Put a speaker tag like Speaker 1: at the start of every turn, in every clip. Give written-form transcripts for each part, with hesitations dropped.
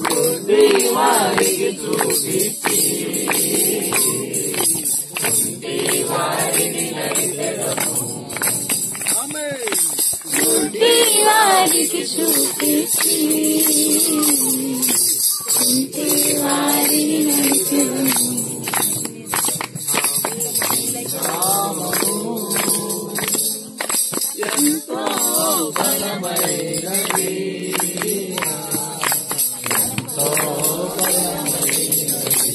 Speaker 1: గుడ్డి వారికి చూపించి గుడ్డి వారిని నడిపెదము. గుడ్డి వారికి చూపించి గుడ్డి వారిని నడిపెదము. ఎంతో బలమైనది, ఎంతో బలమైనది,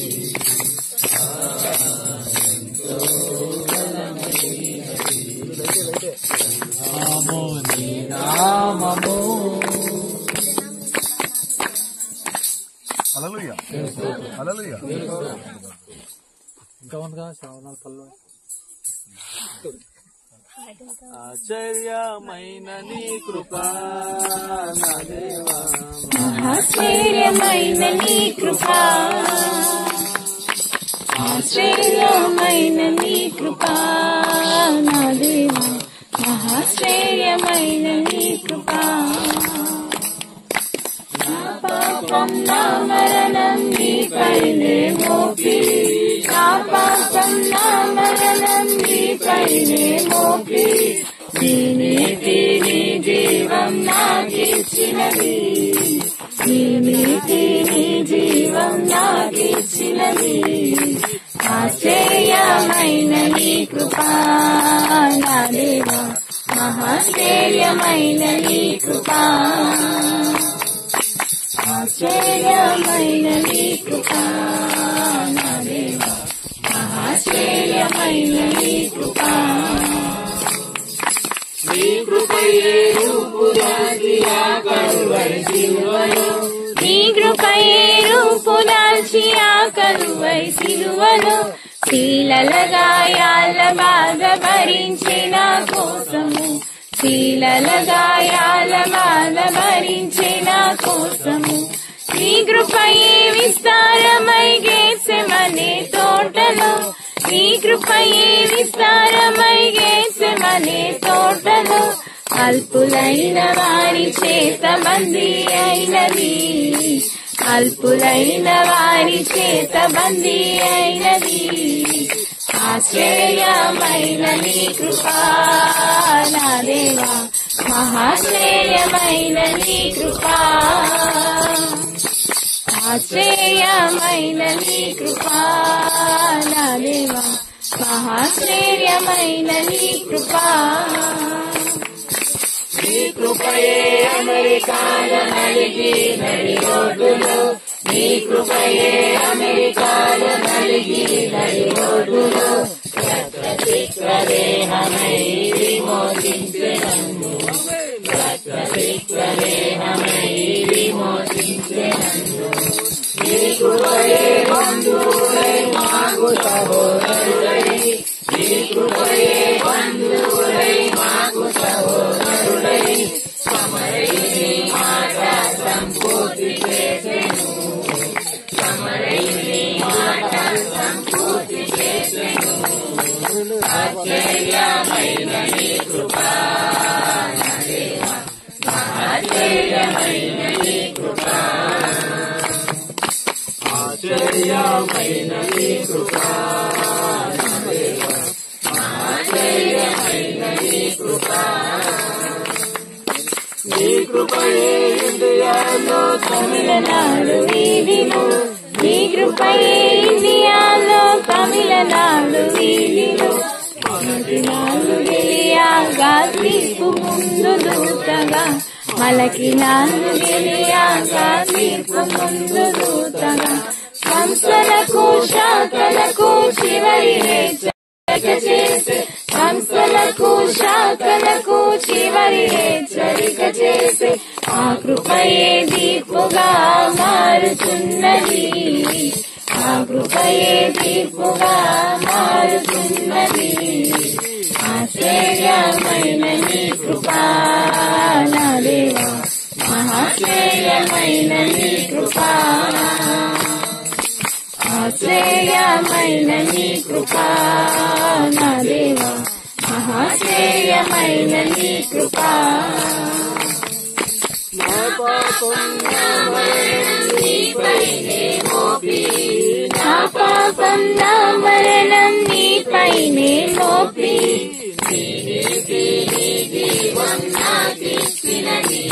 Speaker 1: ఎంతో బలమైనది నీ నామము.
Speaker 2: హల్లెలూయా హల్లెలూయా.
Speaker 3: ఇంకా ఉందిగా శ్రావణాల పళ్ళు. ఆశ్చర్యమైన నీ కృపా నా దేవా,
Speaker 1: ఆశ్చర్యమైన నీ కృపా, ఆశ్చర్యమైన నీ కృపా నా దేవా, ఆశ్చర్యమైన నీ కృపా. నా పాపం నా మరణం నీపైనే మోపి, నా పాపం నా మరణం నీపైనే మోపి, నీ నీతి నీ జీవం నాకిచ్చినది, నీ నీతి నీ జీవం నాకిచ్చినది. ఆశ్చర్యమైన నీ కృపా నా దేవా, ఆశ్చర్యమైన నీ కృపా, ఆశ్చర్యమైన నీ కృపా నా దేవా, ఆశ్చర్యమైన నీ కృపా. నీ కృపయే రూపుదాల్చి ఆ కలువరి సిలువలో, నీ కృపయే రూపుదాల్చి ఆ కలువరి సిలువలో, శీలల గాయాల బాధ భరించిన కోసము, శీలల గాయాల బాధ భరించిన కోసము. నీ కృపయే విస్తారమై గేత్సెమనే తోటలో, నీ కృపయే విస్తారమై గేత్సెమనే తోటలో, అల్పులైన వారి చేత బందీ అయినది, అల్పులైన వారి చేత బందీ అయినది. ఆశ్చర్యమైన నీ కృపా నా దేవా, ఆశ్చర్యమైన నీ కృపా, ఆశ్చర్యమైన నీ కృపా నా దేవా, ఆశ్చర్యమైన నీ కృపా. నీ కృపయే అమెరికాలో నలిగి నడి రోడ్డులో, నీ కృపయే అమెరికాలో నలిగి నడి రోడ్డులో, రక్తశిక్షదేహమై విమోచించెను, రక్తశిక్షదేహమై విమోచించెను. నీ కృపయే బంధువులై మాకు సహోదరుడై, నీ కృపయే బంధువులై మాకు సహోదరుడై, సమరయుని మాట సంపూర్తి చేసెను, సమరయుని మాట సంపూర్తి చేసెను. ఆశ్చర్యమైన నీ కృపా నా దేవా, ఆశ్చర్యమైన నీ కృపా, ఆశ్చర్యమైన నీ కృపా నా దేవా, ఆశ్చర్యమైన నీ కృపా. నీ కృపయే ఇండియాలో తమిళనాడు వీధిలో, నీ కృపయే ఇండియాలో తమిళనాడు వీధిలో, మొదటి నాలుగు గెలియాగా తీర్పు ముందు దూతగా, మలకి నాలుగు గెలియాగా తీర్పు ముందు దూతగా, సంస్థలకు శాఖలకు చివరి హెచ్చరిక చేసే, సంస్థలకు శాఖలకు చివరి హెచ్చరిక చేసే, ఆ కృపయే తీర్పుగా మారుతున్నది, ఆ కృపయే తీర్పుగా మారుతున్నది. ఆశ్చర్యమైన నీ కృపా నా దేవా, ఆశ్చర్యమైన నీ కృపా, ఆశ్చర్యమైన నీ కృపా నా దేవా, ఆశ్చర్యమైన నీ కృపా. నా పాపం నా మరణం నీపైనే మోపి జీవం నాకిచ్చినది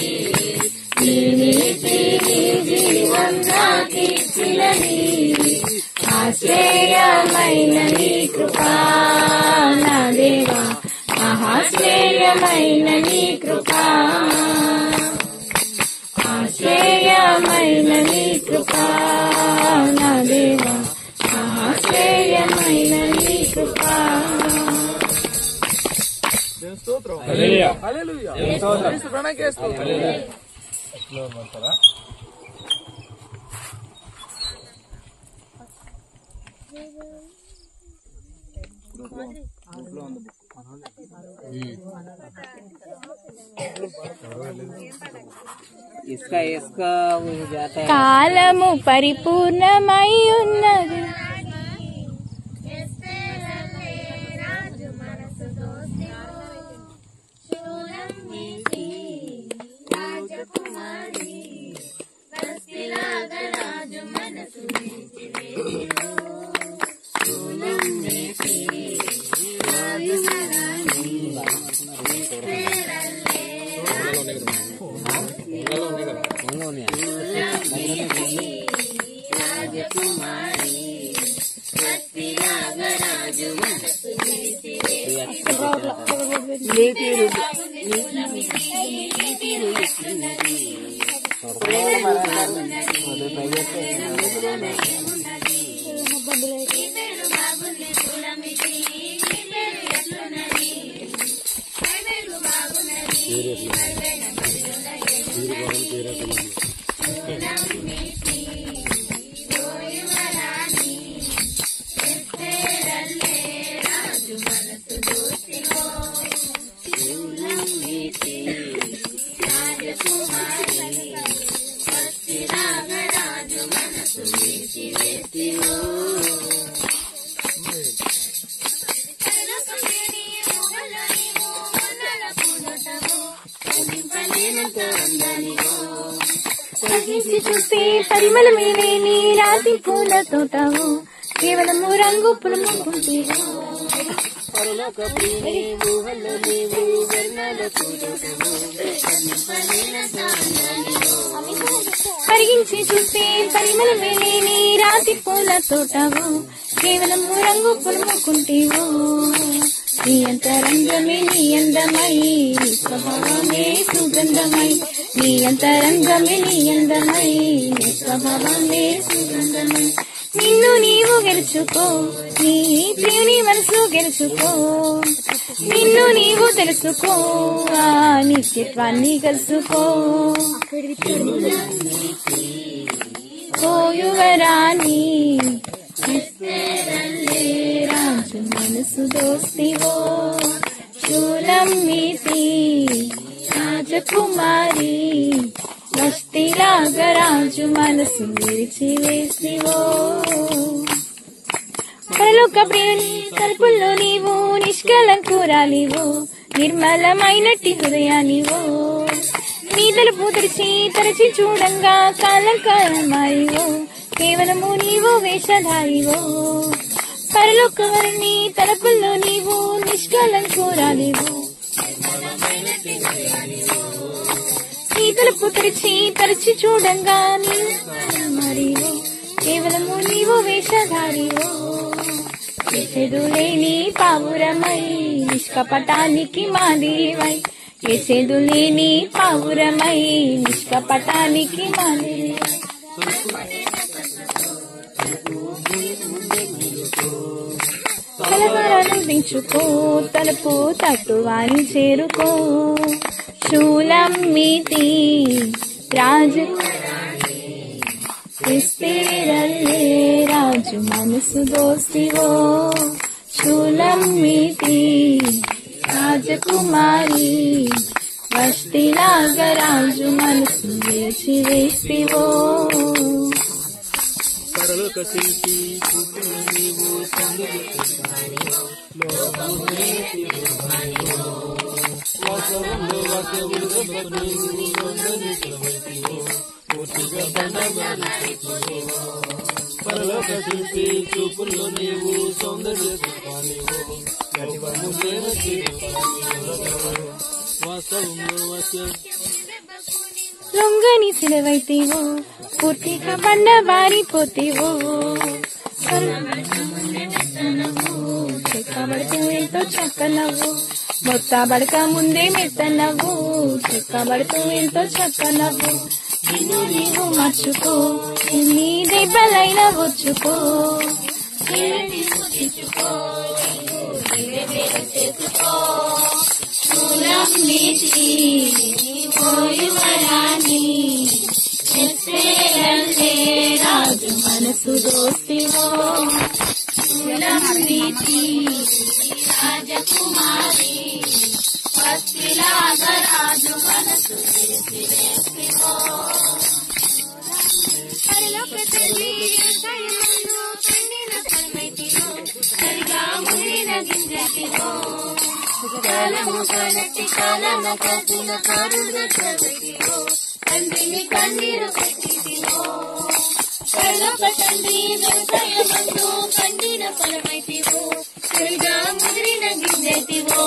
Speaker 1: జీవం నాకిచ్చినది ఆశ్చర్యమైన నీ కృపా నా దేవా ఆశ్చర్యమైన నీ కృపా ఆశ్చర్యమైన నీ కృపా నా దేవా ఆశ్చర్యమైన నీ కృపా
Speaker 3: స్తోత్రం హల్లెలూయా ప్రణాళిక
Speaker 1: కాలము పరిపూర్ణమై ఉన్నది చూస్తే పరిమళమేనే నీ రాతి పూల తోటవు కేవలము రంగు పులుముకుంటేవు పరిగించి చూస్తే పరిమళమేనే నీ రాతి పూల తోటవు కేవలము రంగు పులుముకుంటేవు నీ అంతరంగమే నీ అందమై నీ స్వభావమే సుగంధమై నీ అంతరంగమే నీ అందమై నీ స్వభావమే సుగంధమై నిన్ను నీవు గెలుచుకో నీ ప్రియుని మనసు గెలుచుకో నిన్ను నీవు తెలుసుకో ఆ నిత్యత్వాన్ని కలుసుకో ఓ యువరాణి రాజు మనసు దోస్తివో శూలం మీతి రాజకుమారి వస్తిలాగా రాజు మనసు విరిచివేసివో పరలోక ప్రియుని తలుపుల్లో నీవు నిష్కలంకురాలివో నిర్మలమైనట్టి హృదయానివో నీ తలుపు తెరిచి తరచి చూడంగా కాలంకారమారివో కేవలము నీవు వేషధారివో పరలోకవర్ణి తలుపుల్లో నీవు నిష్కలంకురాలివో నీ తలుపు తెరిచి తరచి చూడంగా నీవు కేవలము నీవు వేషధారివో చేసేదులేని పావురమై నిష్కపటానికి మాదిరివై చేసేదులేని పావురమై నిష్కపటానికి మాదిరివై కలవరాలు దించుకో తలుపు తట్టువాని చేరుకో శూలం మీతి రాజు ఇస్తేరల్లే రాజు మనసు దోస్తివో శూలం మీతి రాజకుమారి వస్తిలాగా రాజు మనసు వేసివేసివో
Speaker 3: పరలోక శిల్పి నీవు వాస్తవంలో వాక్యములు గొప్ప నీవు సౌందర్యమైతివో పూర్తిగా బండబారితివో పరలోక శిల్పి చూపుల్లో నీవు సౌందర్య శిల్పానివో గర్వము వాస్తవంలో వాక్యం
Speaker 1: లొంగని సిలవైతేవో పూర్తిగా బండ బారిపోతేవో చెక్కబడుతూ ఎంతో చక్కనవ్వు మొత్తబడక ముందే మెత్తనవ్వు చెక్కబడుతూ ఎంతో చక్కనవ్వు నిన్ను నీవు మర్చుకో నీ దెబ్బలైనా వచ్చుకో రాజు మనసు దోస్తివో రాజకుమారి రాజు మనసు కాలమ కదిన కారులో తండ్రిని కన్నీరు పెట్టివో కళ్ళొక తండ్రి వ్యవసాయమందు పండిన ఫలమైతివో చెడుగా ముదిరిన గింజెతివో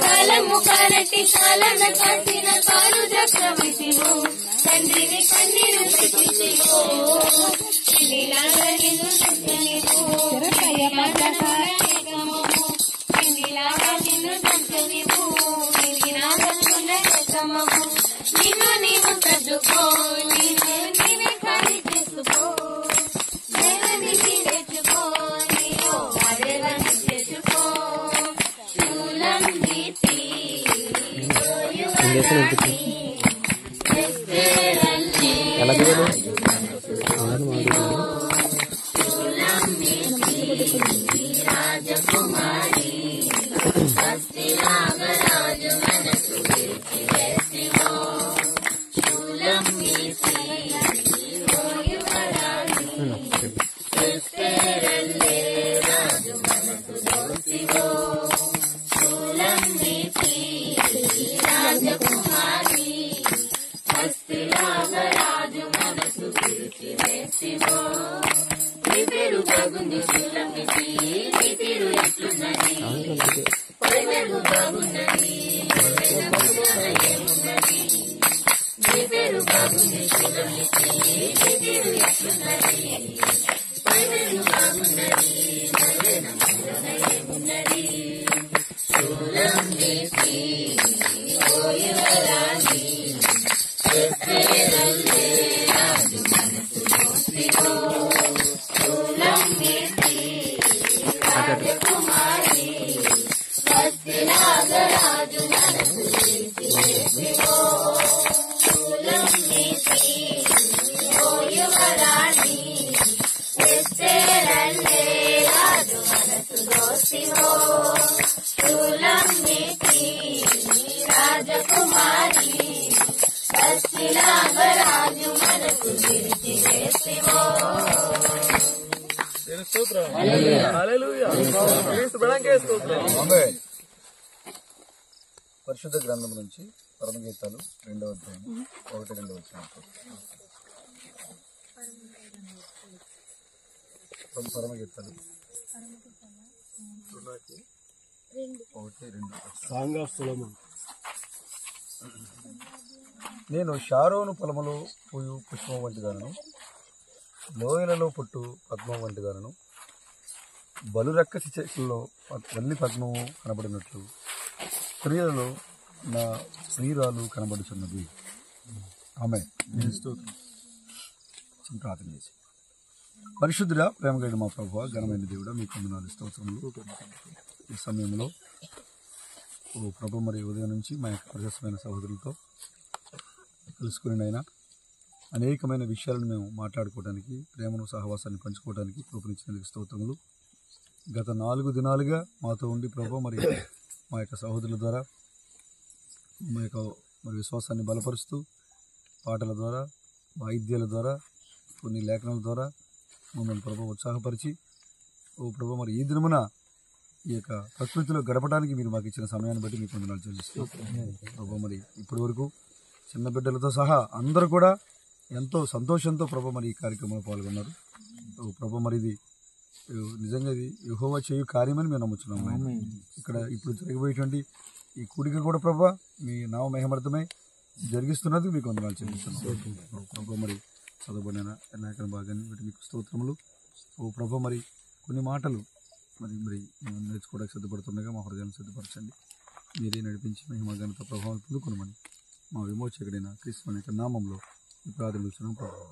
Speaker 1: కాలము కాలటి కాలన కాసిన కాలు జక్రమైతివో తండ్రిని కన్నీరు పెట్టివో ఇలాగా నిన్ను సంచనివో ఇలాగా నిన్ను సంచనివో నిన్ను నీవు సర్దుకో నీవే ఖాళీ చేసుకో దేవునికి తెచ్చుకో నీవు అదేలని చేసుకో శూలం నీతి రాజకుమారి రాజు మనసు బాగుంది శూలమితి నీ తీరు ఎట్లున్నది పైమెరుగు బాగున్నది ఏమున్నది నీ పేరు బాగుంది శూలమితి నీ తీరు ఎట్లున్నది పైమెరుగు బాగున్నది ఏమున్నది శూలమితి ఓ యువరాణి రాజు మనసు దోస్తివో రాజకుమారి రాజు మనసు ఓ యువరాణి రాజు మనసు దోస్తివో రాజకుమారి రాజు మనసు విరిచివేసివో
Speaker 2: పరిశుద్ధ గ్రంథం నుంచి పరమగీతాలు 2వ అధ్యాయం 1-2 వచనాలు. పరమగీతాలు 1-2. నేను షారోను పొలములో పూయు పుష్పం వంటిదానను, లోయలలో పుట్టు పద్మం వంటిదానను, బలురక్కసి చెట్లలో వల్లి పద్మము కనబడినట్లు స్త్రీలలో నా ప్రియురాలు కనబడుచున్నది. ఆమె ప్రార్థన చేసి పరిశుద్ధుడా ప్రేమ కలిగిన మా ప్రభువా, ఘనమైన దేవుడా, మీకు వందనాలు స్తోత్రములు. ఈ సమయంలో ఓ ప్రభు మరి ఉదయం నుంచి మా యొక్క ప్రశస్తమైన సహోదరులతో తెలుసుకుని అయినా అనేకమైన విషయాలను మేము మాట్లాడుకోవడానికి, ప్రేమను సహవాసాన్ని పంచుకోవడానికి కృపనిచ్చినందుకు స్తోత్రములు. గత 4 దినాలుగా మాతో ఉండి ప్రభు మరి మా యొక్క సహోదరుల ద్వారా మా యొక్క మరి విశ్వాసాన్ని బలపరుస్తూ పాటల ద్వారా, వాయిద్యాల ద్వారా, కొన్ని లేఖనాల ద్వారా మమ్మల్ని ప్రభు ఉత్సాహపరిచి, ఓ ప్రభు మరి ఈ దినమున ఈ యొక్క ప్రకృతిలో గడపడానికి మీరు మాకు ఇచ్చిన సమయాన్ని బట్టి మీకు వందనాలు చెల్లిస్తున్నాం ప్రభు. మరి ఇప్పటి వరకు చిన్న బిడ్డలతో సహా అందరూ కూడా ఎంతో సంతోషంతో ప్రభు మరి ఈ కార్యక్రమంలో పాల్గొన్నారు ప్రభు. మరి ఇది నిజంగా ఇది యెహోవా చేయు కార్యమని మేము నమ్ముతున్నాము. ఇక్కడ ఇప్పుడు జరగబోయేటువంటి ఈ కూడిక కూడా ప్రభు మీ నామ మహిమార్థమై జరిగిస్తున్నది మీకు వందనాలు చెల్లిస్తున్నాం ప్రభు. మరి చదవబడిన లేఖన భాగాన్ని వీటి మీకు స్తోత్రములు ఓ ప్రభు. మరి కొన్ని మాటలు మరి నేర్చుకోవడానికి సిద్ధపడుతుండగా మా హృదయాన్ని సిద్ధపరచండి. మీరే నడిపించి మహిమగణత ప్రభావం పొందుకునమని మా విమోచకుడైన క్రీస్తు అనే నామంలో ఈ ప్రార్థన ప్రభావం.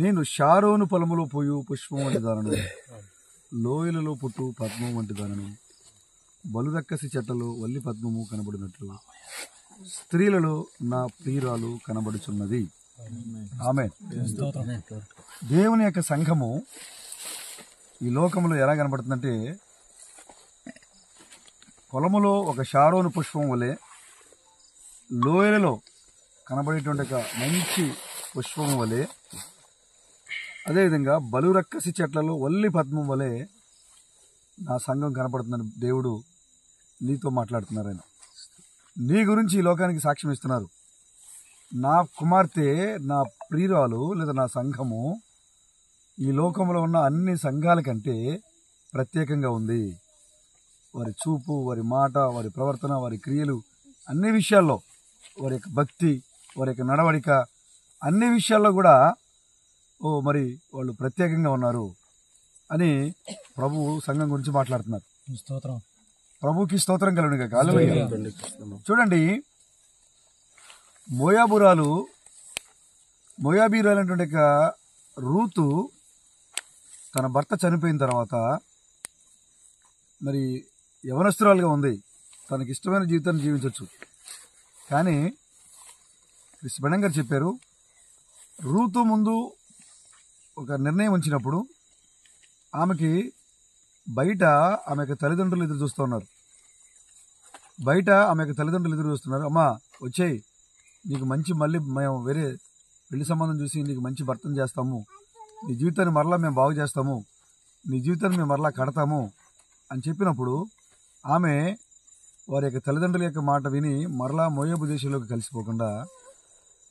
Speaker 2: నేను షారోను పొలములో పోయు పుష్పం వంటి దానను, లోయలలో పుట్టు పద్మం వంటి దానను, బలురక్కసి చెట్టలో వల్లి పద్మము కనబడినట్లు స్త్రీలలో నా ప్రియురాలు కనబడుచున్నది. ఆమేన్. దేవుని యొక్క సంఘము ఈ లోకంలో ఎలా కనబడుతుందంటే పొలములో ఒక షారోను పుష్పం వలె, లోయలలో కనబడేటువంటి ఒక మంచి పుష్పం వలె, అదేవిధంగా బలురక్కసి చెట్లలో వల్లి పద్మం వలె నా సంఘం కనపడుతుందని దేవుడు నీతో మాట్లాడుతున్నారు. ఆయన నీ గురించి ఈ లోకానికి సాక్ష్యం ఇస్తున్నారు. నా కుమార్తె, నా ప్రియురాలు లేదా నా సంఘము ఈ లోకంలో ఉన్న అన్ని సంఘాల కంటే ప్రత్యేకంగా ఉంది. వారి చూపు, వారి మాట, వారి ప్రవర్తన, వారి క్రియలు, అన్ని విషయాల్లో, వారి యొక్క భక్తి, వారి యొక్క నడవడిక, అన్ని విషయాల్లో కూడా మరి వాళ్ళు ప్రత్యేకంగా ఉన్నారు అని ప్రభువు సంఘం గురించి మాట్లాడుతున్నారు. ప్రభుకి స్తోత్రం కలుగును గాక. హల్లెలూయా. చూడండి, మోయాబీరాలైనటువంటి రూతు తన భర్త చనిపోయిన తర్వాత మరి యవనస్తురాలుగా ఉంది. తనకి ఇష్టమైన జీవితాన్ని జీవించవచ్చు. కానీ క్రిస్ బెణం గారు చెప్పారు, రూతు ముందు ఒక నిర్ణయం ఉంచినప్పుడు ఆమెకి బయట ఆమె యొక్క తల్లిదండ్రులు ఎదురు చూస్తూ ఉన్నారు. అమ్మా వచ్చేయి, నీకు మంచి మళ్ళీ మేము వేరే పెళ్లి సంబంధం చూసి నీకు మంచి భర్తను చేస్తాము, నీ జీవితాన్ని మరలా మేము బాగు చేస్తాము, నీ జీవితాన్ని మేము మరలా కడతాము అని చెప్పినప్పుడు ఆమె వారి యొక్క తల్లిదండ్రుల యొక్క మాట విని మరలా మోయాబు దేశంలోకి కలిసిపోకుండా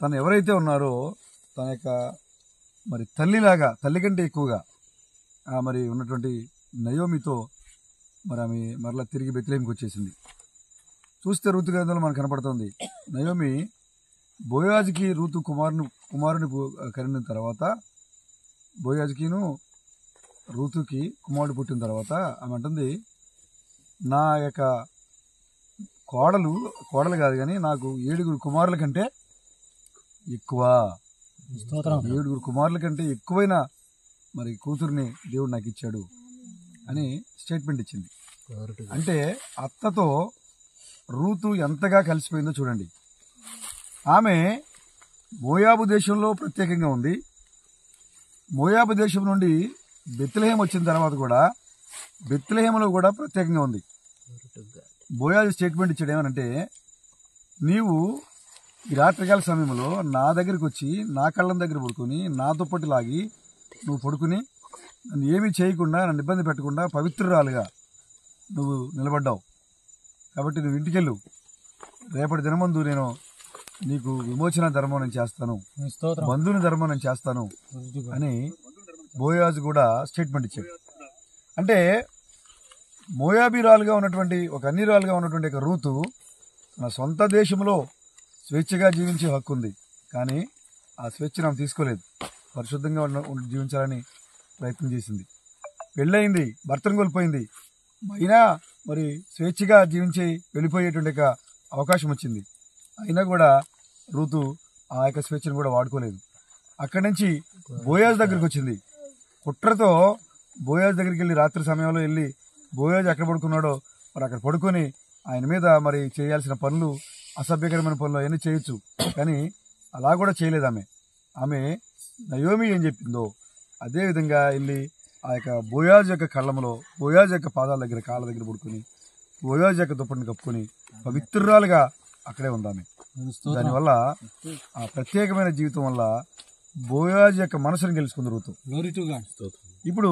Speaker 2: తను ఎవరైతే ఉన్నారో తన యొక్క మరి తల్లి కంటే ఎక్కువగా మరి ఉన్నటువంటి నయోమితో మరి ఆమె మరలా తిరిగి బెత్లెహేముకి వచ్చేసింది. చూస్తే రూతు గ్రంథంలో మనకు కనపడుతుంది, నయోమి బోయాజుకి రూతు కుమారుని కరిగిన తర్వాత, బోయాజుకిను రూతుకి కుమారుడు పుట్టిన తర్వాత ఆమె అంటుంది, నా యొక్క కోడలు కాదు కానీ నాకు 7 కుమారుల కంటే ఎక్కువ, 7 కుమారుల కంటే ఎక్కువైన మరి కూతుర్ని దేవుడు నాకు ఇచ్చాడు అని స్టేట్మెంట్ ఇచ్చింది. అంటే అత్తతో రూతు ఎంతగా కలిసిపోయిందో చూడండి. ఆమె మోయాబు దేశంలో ప్రత్యేకంగా ఉంది. మోయాబు దేశం నుండి బెత్లెహేం వచ్చిన తర్వాత కూడా బెత్లెహేములో కూడా ప్రత్యేకంగా ఉంది. బోయాజు స్టేట్మెంట్ ఇచ్చాడు ఏమనంటే, నీవు ఈ రాత్రికాల సమయంలో నా దగ్గరికి వచ్చి నా కళ్ళం దగ్గర పడుకొని నా దుప్పటి లాగి నువ్వు పడుకుని నన్ను ఏమీ చేయకుండా, నన్ను ఇబ్బంది పెట్టకుండా పవిత్రురాలుగా నువ్వు నిలబడ్డావు. కాబట్టి నువ్వు ఇంటికెళ్ళు, రేపటి దినమందు నేను నీకు విమోచన ధర్మం నేను చేస్తాను, బంధుని ధర్మం నేను చేస్తాను అని బోయాజు కూడా స్టేట్మెంట్ ఇచ్చాడు. అంటే మోయాబీరాలుగా ఉన్నటువంటి ఒక అన్నిరాలుగా ఉన్నటువంటి ఒక రూతు తన సొంత దేశంలో స్వేచ్ఛగా జీవించే హక్కు ఉంది. కానీ ఆ స్వేచ్ఛను ఆమె తీసుకోలేదు. పరిశుద్ధంగా జీవించాలని ప్రయత్నం చేసింది. పెళ్ళయింది, భర్తను కోల్పోయింది, అయినా మరి స్వేచ్ఛగా జీవించి వెళ్ళిపోయేటువంటి అవకాశం వచ్చింది. అయినా కూడా రూతు ఆ యొక్క స్వేచ్ఛను కూడా వాడుకోలేదు. అక్కడి నుంచి బోయాజు దగ్గరికి వచ్చింది. కుట్రతో బోయాజు దగ్గరికి వెళ్ళి రాత్రి సమయంలో వెళ్ళి బోయాజు ఎక్కడ పడుకున్నాడో మరి అక్కడ పడుకొని ఆయన మీద మరి చేయాల్సిన పనులు, అసభ్యకరమైన పనులు అవన్నీ చేయొచ్చు. కానీ అలా కూడా చేయలేదు. ఆమె నయోమి ఏం చెప్పిందో అదే విధంగా వెళ్ళి ఆ యొక్క బోయాజు యొక్క కళ్ళంలో, బోయాజు యొక్క పాదాల దగ్గర, కాళ్ళ దగ్గర పడుకొని, బోయాజు యొక్క దుప్పటిని కప్పుకొని పవిత్రురాలుగా అక్కడే ఉందామె. దానివల్ల ఆ ప్రత్యేకమైన జీవితం వల్ల బోయాజు యొక్క మనసును గెలుచుకుంది రూతు. ఇప్పుడు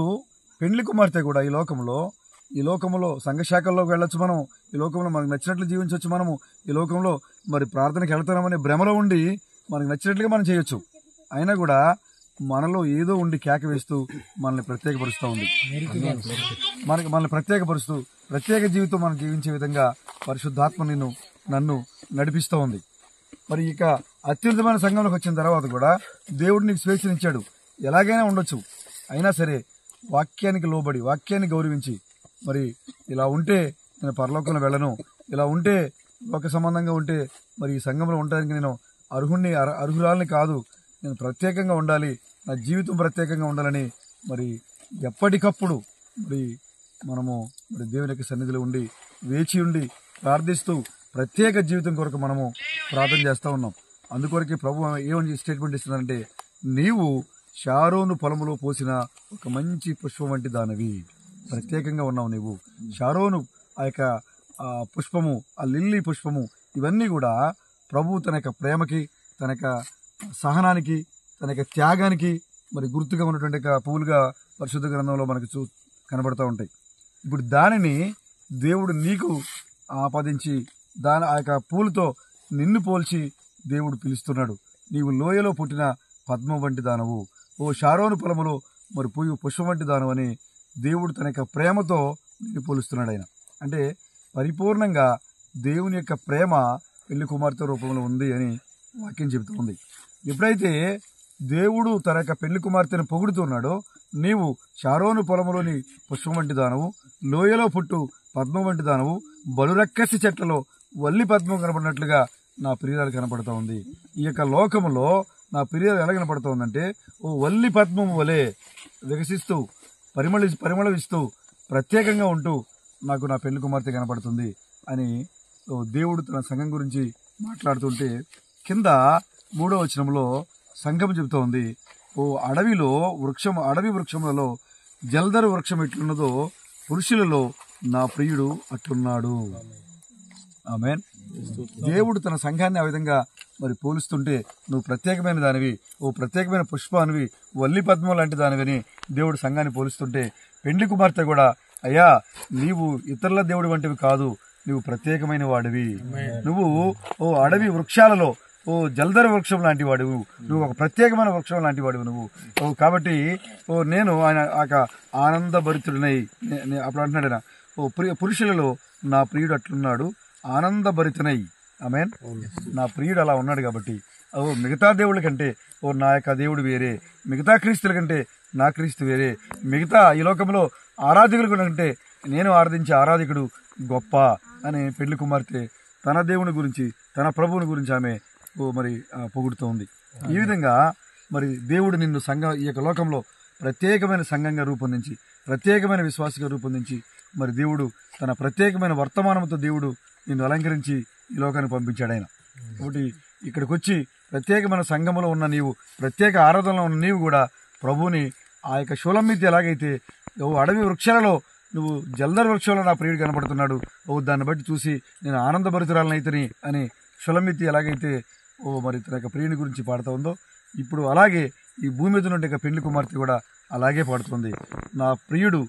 Speaker 2: పెండ్లి కుమార్తె కూడా ఈ లోకంలో సంఘశాఖల్లోకి వెళ్ళొచ్చు, మనం ఈ లోకంలో మనకు నచ్చినట్లు జీవించవచ్చు, మనము ఈ లోకంలో మరి ప్రార్థనకి వెళ్తున్నామనే భ్రమలో ఉండి మనకు నచ్చినట్లుగా మనం చేయొచ్చు. అయినా కూడా మనలో ఏదో ఉండి కేక వేస్తూ మనల్ని ప్రత్యేకపరుస్తూ ఉంది. మనల్ని ప్రత్యేకపరుస్తూ ప్రత్యేక జీవితం మనం జీవించే విధంగా పరిశుద్ధాత్మ నన్ను నడిపిస్తూ ఉంది. మరి ఇక అత్యున్నతమైన సంఘంలోకి వచ్చిన తర్వాత కూడా దేవుడు నీకు స్వేచ్ఛనిచ్చాడు, ఎలాగైనా ఉండొచ్చు. అయినా సరే వాక్యానికి లోబడి వాక్యాన్ని గౌరవించి మరి ఇలా ఉంటే నేను పరలోకంలో వెళ్ళను, ఇలా ఉంటే లోక సంబంధంగా ఉంటే మరి ఈ సంఘంలో ఉండడానికి నేను అర్హురాలని కాదు, నేను ప్రత్యేకంగా ఉండాలి, నా జీవితం ప్రత్యేకంగా ఉండాలని మరి ఎప్పటికప్పుడు మరి మనము మరి దేవుని యొక్క సన్నిధిలో ఉండి వేచి ఉండి ప్రార్థిస్తూ ప్రత్యేక జీవితం కొరకు మనము ప్రార్థన చేస్తూ ఉన్నాం. అందుకొరకే ప్రభు ఏమని స్టేట్మెంట్ ఇస్తున్నారంటే, నీవు షారోను పొలములో పోసిన ఒక మంచి పుష్పం వంటి దానివి, ప్రత్యేకంగా ఉన్నావు నీవు. షారోను ఆ యొక్క పుష్పము, ఆ లిల్లీ పుష్పము, ఇవన్నీ కూడా ప్రభు తన యొక్క ప్రేమకి, తన యొక్క సహనానికి, తన యొక్క త్యాగానికి మరి గుర్తుగా ఉన్నటువంటి పువ్వులుగా పరిశుద్ధ గ్రంథంలో మనకు కనబడతా ఉంటాయి. ఇప్పుడు దానిని దేవుడు నీకు ఆపాదించి ఆ యొక్క పూలతో నిన్ను పోల్చి దేవుడు పిలుస్తున్నాడు. నీవు లోయలో పుట్టిన పద్మం వంటి దానవు, ఓ షారోను పొలములో మరి పుష్పం వంటి దానవు అని దేవుడు తన యొక్క ప్రేమతో నిన్ను పోలుస్తున్నాడు. ఆయన అంటే పరిపూర్ణంగా దేవుని యొక్క ప్రేమ పెళ్లి కుమార్తె రూపంలో ఉంది అని వాక్యం చెబుతుంది. ఎప్పుడైతే దేవుడు తన యొక్క పెళ్లి కుమార్తెను పొగుడుతున్నాడో, నీవు షారోను పొలములోని పుష్పం వంటి దానవు, లోయలో పుట్టు పద్మం వంటి దానవు, బలురక్కసి చెట్లలో వల్లి పద్మం కనపడినట్లుగా నా ప్రియురాలు కనపడుతూ ఉంది. ఈ యొక్క లోకములో నా ప్రియురాలు ఎలా కనపడుతూ ఉందంటే, ఓ వల్లి పద్మం వలె వికసిస్తూ పరిమళిస్తూ ప్రత్యేకంగా ఉంటూ నాకు నా పెళ్లి కుమార్తె కనపడుతుంది అని దేవుడు తన సంఘం గురించి మాట్లాడుతుంటే, కింద 3వ వచనంలో సంఘం చెబుతూ ఉంది, ఓ అడవి వృక్షములలో జల్దరు వృక్షం ఎట్లున్నదో పురుషులలో నా ప్రియుడు అట్లున్నాడు. ఆమేన్. దేవుడు తన సంఘాన్ని ఆ విధంగా మరి పోలుస్తుంటే, నువ్వు ప్రత్యేకమైన దానివి, ఓ ప్రత్యేకమైన పుష్పానివి, వల్లి పద్మం లాంటి దానివని దేవుడు సంఘాన్ని పోలుస్తుంటే, పెండ్లి కుమార్తె కూడా అయ్యా నీవు ఇతరుల దేవుడి వంటివి కాదు, నువ్వు ప్రత్యేకమైన వాడివి, నువ్వు ఓ అడవి వృక్షాలలో ఓ జల్దర వృక్షం లాంటి వాడివు, నువ్వు ఒక ప్రత్యేకమైన వృక్షం లాంటి వాడివు నువ్వు. కాబట్టి నేను ఆయన ఆనందభరితుడినై అప్పుడు అంటున్నాడు ఆయన, ఓ పురుషులలో నా ప్రియుడు అట్లున్నాడు ఆనందభరితునై. ఆమేన్. నా ప్రియుడు అలా ఉన్నాడు కాబట్టి మిగతా దేవుళ్ళ కంటే నా యొక్క దేవుడు వేరే, మిగతా క్రీస్తుల కంటే నా క్రీస్తు వేరే, మిగతా ఈ లోకంలో ఆరాధకుల కంటే నేను ఆరాధించే ఆరాధకుడు గొప్ప అని పెళ్లి కుమార్తె తన దేవుని గురించి, తన ప్రభువుని గురించి ఆమె మరి పొగుడుతూ ఉంది. ఈ విధంగా మరి దేవుడు నిన్ను ఈ యొక్క లోకంలో ప్రత్యేకమైన సంఘంగా రూపొందించి, ప్రత్యేకమైన విశ్వాసగా రూపొందించి, మరి దేవుడు తన ప్రత్యేకమైన వర్తమానంతో దేవుడు నిన్ను అలంకరించి ఈ లోకానికి పంపించాడు ఆయన. కాబట్టి ఇక్కడికి వచ్చి ప్రత్యేకమైన సంఘములో ఉన్న నీవు, ప్రత్యేక ఆరాధనలో ఉన్న నీవు కూడా ప్రభువుని ఆ యొక్క షూలమ్మితి ఎలాగైతే అడవి వృక్షాలలో నువ్వు జల్దర వృక్షంలో నా ప్రియుడు కనపడుతున్నాడు, దాన్ని బట్టి చూసి నేను ఆనందభరితురాలనైతని అని షూలమ్మితి ఎలాగైతే మరి తన యొక్క ప్రియుని గురించి పాడుతూ ఉందో, ఇప్పుడు అలాగే ఈ భూమి మీద నుండి పెళ్లి కుమార్తె కూడా అలాగే పాడుతుంది. నా ప్రియుడు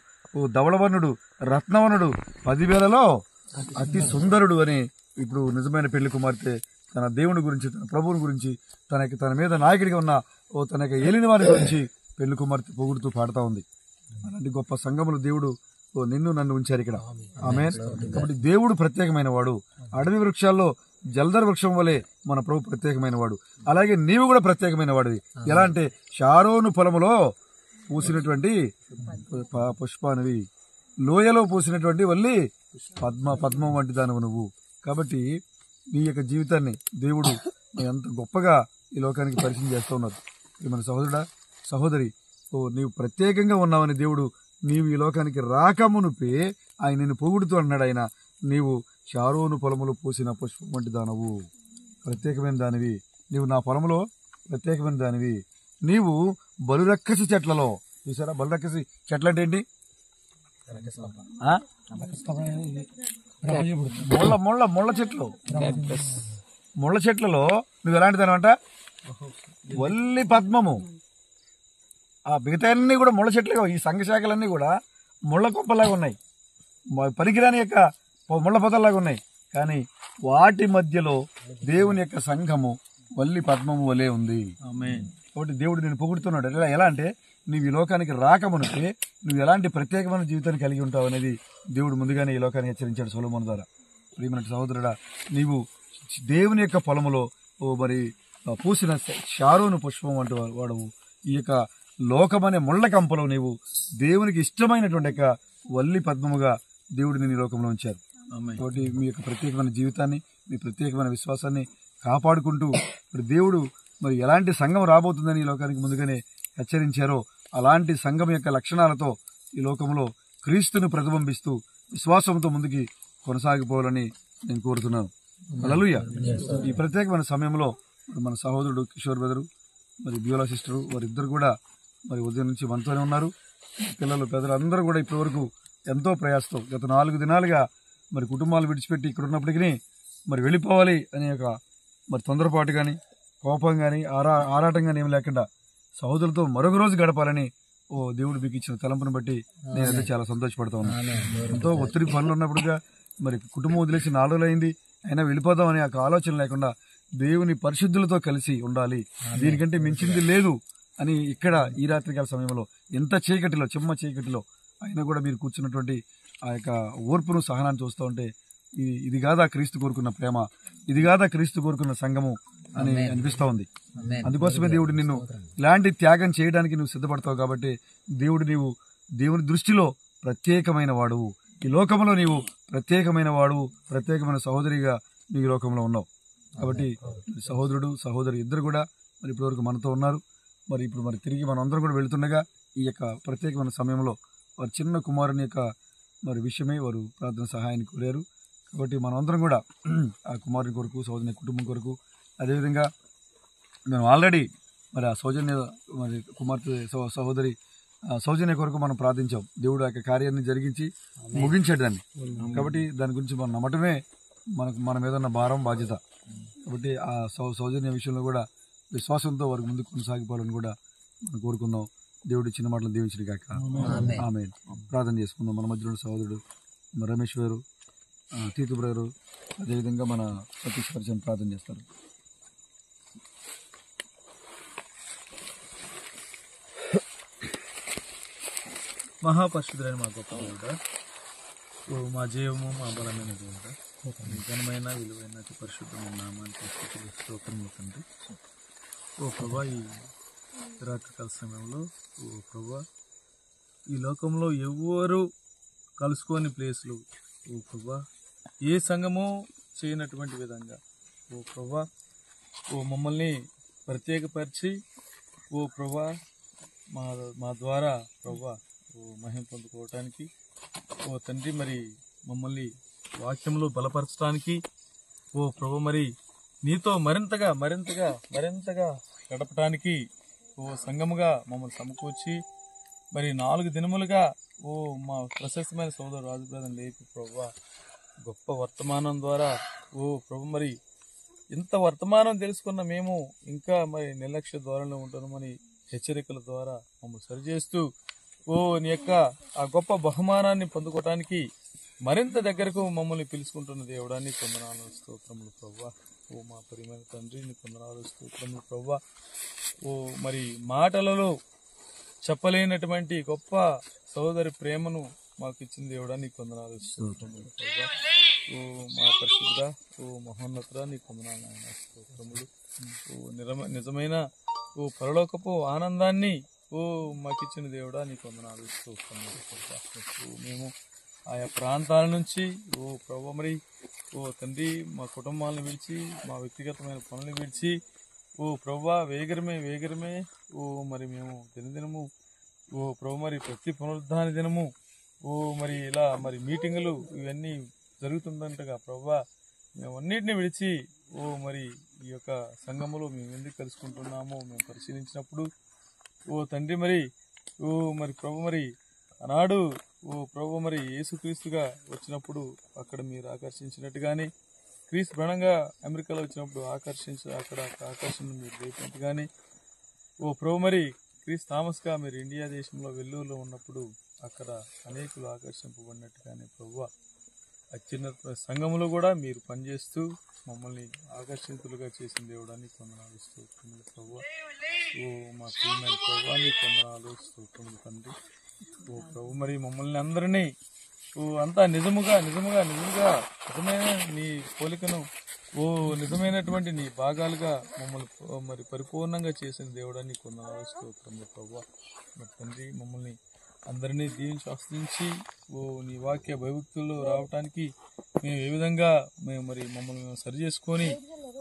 Speaker 2: ధవళవర్ణుడు, రత్నవర్ణుడు, 10,000లో అతి సుందరుడు అని ఇప్పుడు నిజమైన పెళ్లి కుమార్తె తన దేవుని గురించి, తన ప్రభువుని గురించి, తన మీద నాయకుడిగా ఉన్న తన యొక్క ఏలిన వారి గురించి పెళ్లి కుమార్తె పొగుడుతూ పాడుతూ ఉంది. అలాంటి గొప్ప సంఘములు దేవుడు నిన్ను నన్ను ఉంచారు ఇక్కడ. ఆమేన్. కాబట్టి దేవుడు ప్రత్యేకమైన వాడు. అడవి వృక్షాల్లో జల్దర్ వృక్షం వలె మన ప్రభు ప్రత్యేకమైన వాడు. అలాగే నీవు కూడా ప్రత్యేకమైన వాడివి. ఎలా అంటే షారోను పొలములో పూసినటువంటి పుష్పానివి, లోయలో పూసినటువంటి వల్లి పద్మం వంటి దానివి నువ్వు. కాబట్టి నీ యొక్క జీవితాన్ని దేవుడు ఎంత గొప్పగా ఈ లోకానికి పరిచయం చేస్తూ ఉన్నారు. మన సహోదరుడా, సహోదరి, నీవు ప్రత్యేకంగా ఉన్నావని దేవుడు నీవు ఈ లోకానికి రాకమునుపే ఆయన నిన్ను పొగుడుతూ అన్నాడు. ఆయన నీవు షారోను పొలములో పూసిన పుష్పం వంటి దానవు, ప్రత్యేకమైన దానివి నీవు, నా పొలములో ప్రత్యేకమైన దానివి నీవు. బలురక్కసి చెట్లలో, చూసారా బలురక్కసి చెట్లు అంటే ఏంటి? ముళ్ళ చెట్లు. ముళ్ళ చెట్లలో నువ్వు ఎలాంటి దానివంట? వల్లి పద్మము. ఆ మిగతా అన్ని కూడా ముళ్ళ చెట్లుగా, ఈ సంఘ శాఖలన్నీ కూడా ముళ్ళ కుప్పలాగా ఉన్నాయి, పనికిరాని యొక్క ముళ్ళ పొదల్లాగా ఉన్నాయి. కానీ వాటి మధ్యలో దేవుని యొక్క సంఘము వల్లి పద్మము వలె ఉంది. కాబట్టి దేవుడు నేను పొగుడుతున్నాడు. ఎలా అంటే నువ్వు ఈ లోకానికి రాకమునిపే నువ్వు ఎలాంటి ప్రత్యేకమైన జీవితాన్ని కలిగి ఉంటావు అనేది దేవుడు ముందుగానే ఈ లోకాన్ని హెచ్చరించాడు సొలొమోను ద్వారా. ప్రియమైన సహోదరుడా, నీవు దేవుని యొక్క పొలములో మరి పూసిన షారోను పుష్పం వంటి వాడవు. ఈ యొక్క లోకమనే ముళ్ళ కంపలో నీవు దేవునికి ఇష్టమైనటువంటి యొక్క వల్లి పద్మముగా దేవుడు నేను ఈ లోకంలో ఉంచారు. కాబట్టి మీ యొక్క ప్రత్యేకమైన జీవితాన్ని, మీ ప్రత్యేకమైన విశ్వాసాన్ని కాపాడుకుంటూ మరి దేవుడు మరి ఎలాంటి సంఘం రాబోతుందని ఈ లోకానికి ముందుగానే హెచ్చరించారో అలాంటి సంఘం యొక్క లక్షణాలతో ఈ లోకంలో క్రీస్తును ప్రతిబింబిస్తూ విశ్వాసంతో ముందుకి కొనసాగిపోవాలని నేను కోరుతున్నాను. హల్లెలూయా. ఈ ప్రత్యేకమైన సమయంలో మన సహోదరుడు కిషోర్ బ్రదరు మరి బ్యూలా సిస్టరు వారిద్దరు కూడా మరి ఉదయం నుంచి మనతోనే ఉన్నారు. పిల్లలు పెద్దలు అందరూ కూడా ఇప్పటి వరకు ఎంతో ప్రయాసతో గత 4 దినాలుగా మరి కుటుంబాలు విడిచిపెట్టి ఇక్కడ ఉన్నప్పటికీ మరి వెళ్ళిపోవాలి అనే ఒక మరి తొందరపాటు కానీ కోపం కానీ ఆరాటం కానీ ఏమి లేకుండా సహోదరులతో మరొక రోజు గడపాలని దేవుడు మీకు ఇచ్చిన తలంపును బట్టి నేనైతే చాలా సంతోషపడతా ఉన్నాను. ఎంతో ఒత్తిడి పనులు ఉన్నప్పుడుగా మరి కుటుంబం వదిలేసి 4 రోజులు అయింది, అయినా వెళ్ళిపోదాం అనే ఒక ఆలోచన లేకుండా దేవుని పరిశుద్ధులతో కలిసి ఉండాలి, దీనికంటే మించింది లేదు అని ఇక్కడ ఈ రాత్రికాల సమయంలో ఎంత చీకటిలో చెమ్మ చీకటిలో అయినా కూడా మీరు కూర్చున్నటువంటి ఆ యొక్క ఓర్పును సహనాన్ని చూస్తూ ఉంటే ఇది కాదా క్రీస్తు కోరుకున్న ప్రేమ, ఇది కాదా క్రీస్తు కోరుకున్న సంఘము అని అనిపిస్తా ఉంది. అందుకోసమే దేవుడు నిన్ను ఇలాంటి త్యాగం చేయడానికి నువ్వు సిద్ధపడతావు. కాబట్టి నీవు దేవుని దృష్టిలో ప్రత్యేకమైన వాడువు, ఈ లోకంలో నీవు ప్రత్యేకమైన వాడువు, ప్రత్యేకమైన సహోదరిగా నువ్వు ఈ లోకంలో ఉన్నావు. కాబట్టి సహోదరుడు సహోదరి ఇద్దరు కూడా మరి ఇప్పటివరకు మనతో ఉన్నారు. మరి ఇప్పుడు మరి తిరిగి మనం అందరం కూడా వెళుతుండగా ఈ యొక్క ప్రత్యేకమైన సమయంలో వారి చిన్న కుమారుని యొక్క మరి విషయమై వారు ప్రార్థన సహాయాన్ని కోరారు. కాబట్టి మనం అందరం కూడా ఆ కుమారుని కొరకు, సౌజన్య కుటుంబం కొరకు, అదేవిధంగా మేము ఆల్రెడీ మరి ఆ సౌజన్య మరి కుమార్తె సహోదరి సౌజన్య కొరకు మనం ప్రార్థించాం. దేవుడు ఆ యొక్క కార్యాన్ని జరిగించి ముగించాడు దాన్ని. కాబట్టి దాని గురించి మనం నమ్మటమే మన మీద ఉన్న భారం, బాధ్యత. కాబట్టి ఆ సౌజన్య విషయంలో కూడా విశ్వాసంతో వారికి ముందుకు కొనసాగిపోవాలని కూడా మనం కోరుకుందాం. దేవుడు చిన్న మాటలు దీవించడు కాక. ఆమేన్. ప్రార్థన చేసుకుందాం. మన మధ్యలో సహోదరుడు రమేష్ గారు, తీతు బ్రదరు, అదేవిధంగా మన సతీష్ పరిచయం ప్రార్థన చేస్తారు.
Speaker 3: మహాపరిశుద్ధులైన మా గొప్ప దేవుడా, మా జీవము, మా బలమైన దేవుడా, ఘనమైన విలువైన అతి పరిశుద్ధమైన నామానికి స్తోత్రములు తండ్రి. ఓ ప్రభా, ఈ రాత్రికాల సమయంలో ఓ ప్రభా, ఈ లోకంలో ఎవరు కలుసుకోని ప్లేసులు ఓ ప్రభా, ఏ సంఘము చేయనటువంటి విధంగా ఓ ప్రభా, ఓ మమ్మల్ని ప్రత్యేకపరిచి ఓ ప్రభా మా ద్వారా ప్రభా ఓ మహిమ పొందుకోవటానికి ఓ తండ్రి మరి మమ్మల్ని వాక్యంలో బలపరచడానికి ఓ ప్రభు మరి నీతో మరింతగా గడపటానికి ఓ సంఘముగా మమ్మల్ని సమకూర్చి మరి 4 దినములుగా ఓ మా ప్రశస్తమైన సోదరు రాజుబ్రదం లేపి ప్రభు గొప్ప వర్తమానం ద్వారా ఓ ప్రభు మరి ఇంత వర్తమానం తెలుసుకున్న మేము ఇంకా మరి నిర్లక్ష్య ధోరణిలో ఉంటున్నామని హెచ్చరికల ద్వారా మమ్మల్ని సరిచేస్తూ ఓ నీ యొక్క ఆ గొప్ప బహుమానాన్ని పొందుకోవటానికి మరింత దగ్గరకు మమ్మల్ని పిలుచుకుంటున్న దేవుడాన్ని కొందనాలు స్తోత్రములు ప్రభువా. ఓ మా ప్రియమైన తండ్రి నీ కొందనాలు స్తోత్రములు ప్రభువా. ఓ మరి మాటలలో చెప్పలేనటువంటి గొప్ప సోదరి ప్రేమను మాకు ఇచ్చిన దేవుడా నీ కొందనాలు స్తోత్రములు ప్రభువా. ఓ మా పరిశుద్ధ ఓ మహోన్నతుడా నీ కొందనాలు ఆయన స్తోత్రములు. ఓ నిజమైన ఓ పరలోకపు ఆనందాన్ని ఓ మాకిచ్చిన దేవుడా నీ కొందనాలు స్తోత్రములు ప్రభువా. మేము ఆయా ప్రాంతాల నుంచి ఓ ప్రభు మరి ఓ తండ్రి మా కుటుంబాలను విడిచి మా వ్యక్తిగతమైన పనులు విడిచి ఓ ప్రభువా వేగరమే ఓ మరి మేము దినదినము ఓ ప్రభు మరి ప్రతి పునరుద్ధాన దినము ఓ మరి ఇలా మరి మీటింగులు ఇవన్నీ జరుగుతుందంటగా ప్రభువా మేము అన్నిటిని విడిచి ఓ మరి ఈ యొక్క సంఘములో మేము ఎందుకు కలుసుకుంటున్నామో మేము పరిశీలించినప్పుడు ఓ తండ్రి మరి ఓ మరి ప్రభు మరి ఆనాడు ఓ ప్రభు మరి యేసుక్రీస్తుగా వచ్చినప్పుడు అక్కడ మీరు ఆకర్షించినట్టుగానే క్రీస్ బ్రణంగా అమెరికాలో వచ్చినప్పుడు అక్కడ ఆకర్షణ మీరు రేపినట్టు కానీ ఓ ప్రభు మరి క్రీస్ థామస్గా మీరు ఇండియా దేశంలో వెల్లూరులో ఉన్నప్పుడు అక్కడ అనేకులు ఆకర్షింపబడినట్టుగానే ప్రభు అత్యున్నత సంఘములో కూడా మీరు పనిచేస్తూ మమ్మల్ని ఆకర్షితులుగా చేసిన దేవుడాన్ని కొందనాలు స్తోత్రములు ప్రభు. ఓ మా ప్రియమైన ప్రభాన్ని కొందనాలు స్తోత్రములు తండ్రి. ఓ ప్రభు మరి మమ్మల్ని అందరినీ ఓ అంతా నిజముగా నిజమైన నీ పోలికను ఓ నిజమైనటువంటి నీ భాగాలుగా మమ్మల్ని మరి పరిపూర్ణంగా చేసిన దేవుడాన్ని కొందనాలు స్తోత్రములు ప్రభు. మరి తండ్రి మమ్మల్ని అందరినీ దీవించి ఆశ్రయించి ఓ నీ వాక్య భయభక్తుల్లో రావటానికి మేము ఏ విధంగా మరి మమ్మల్ని సరి చేసుకొని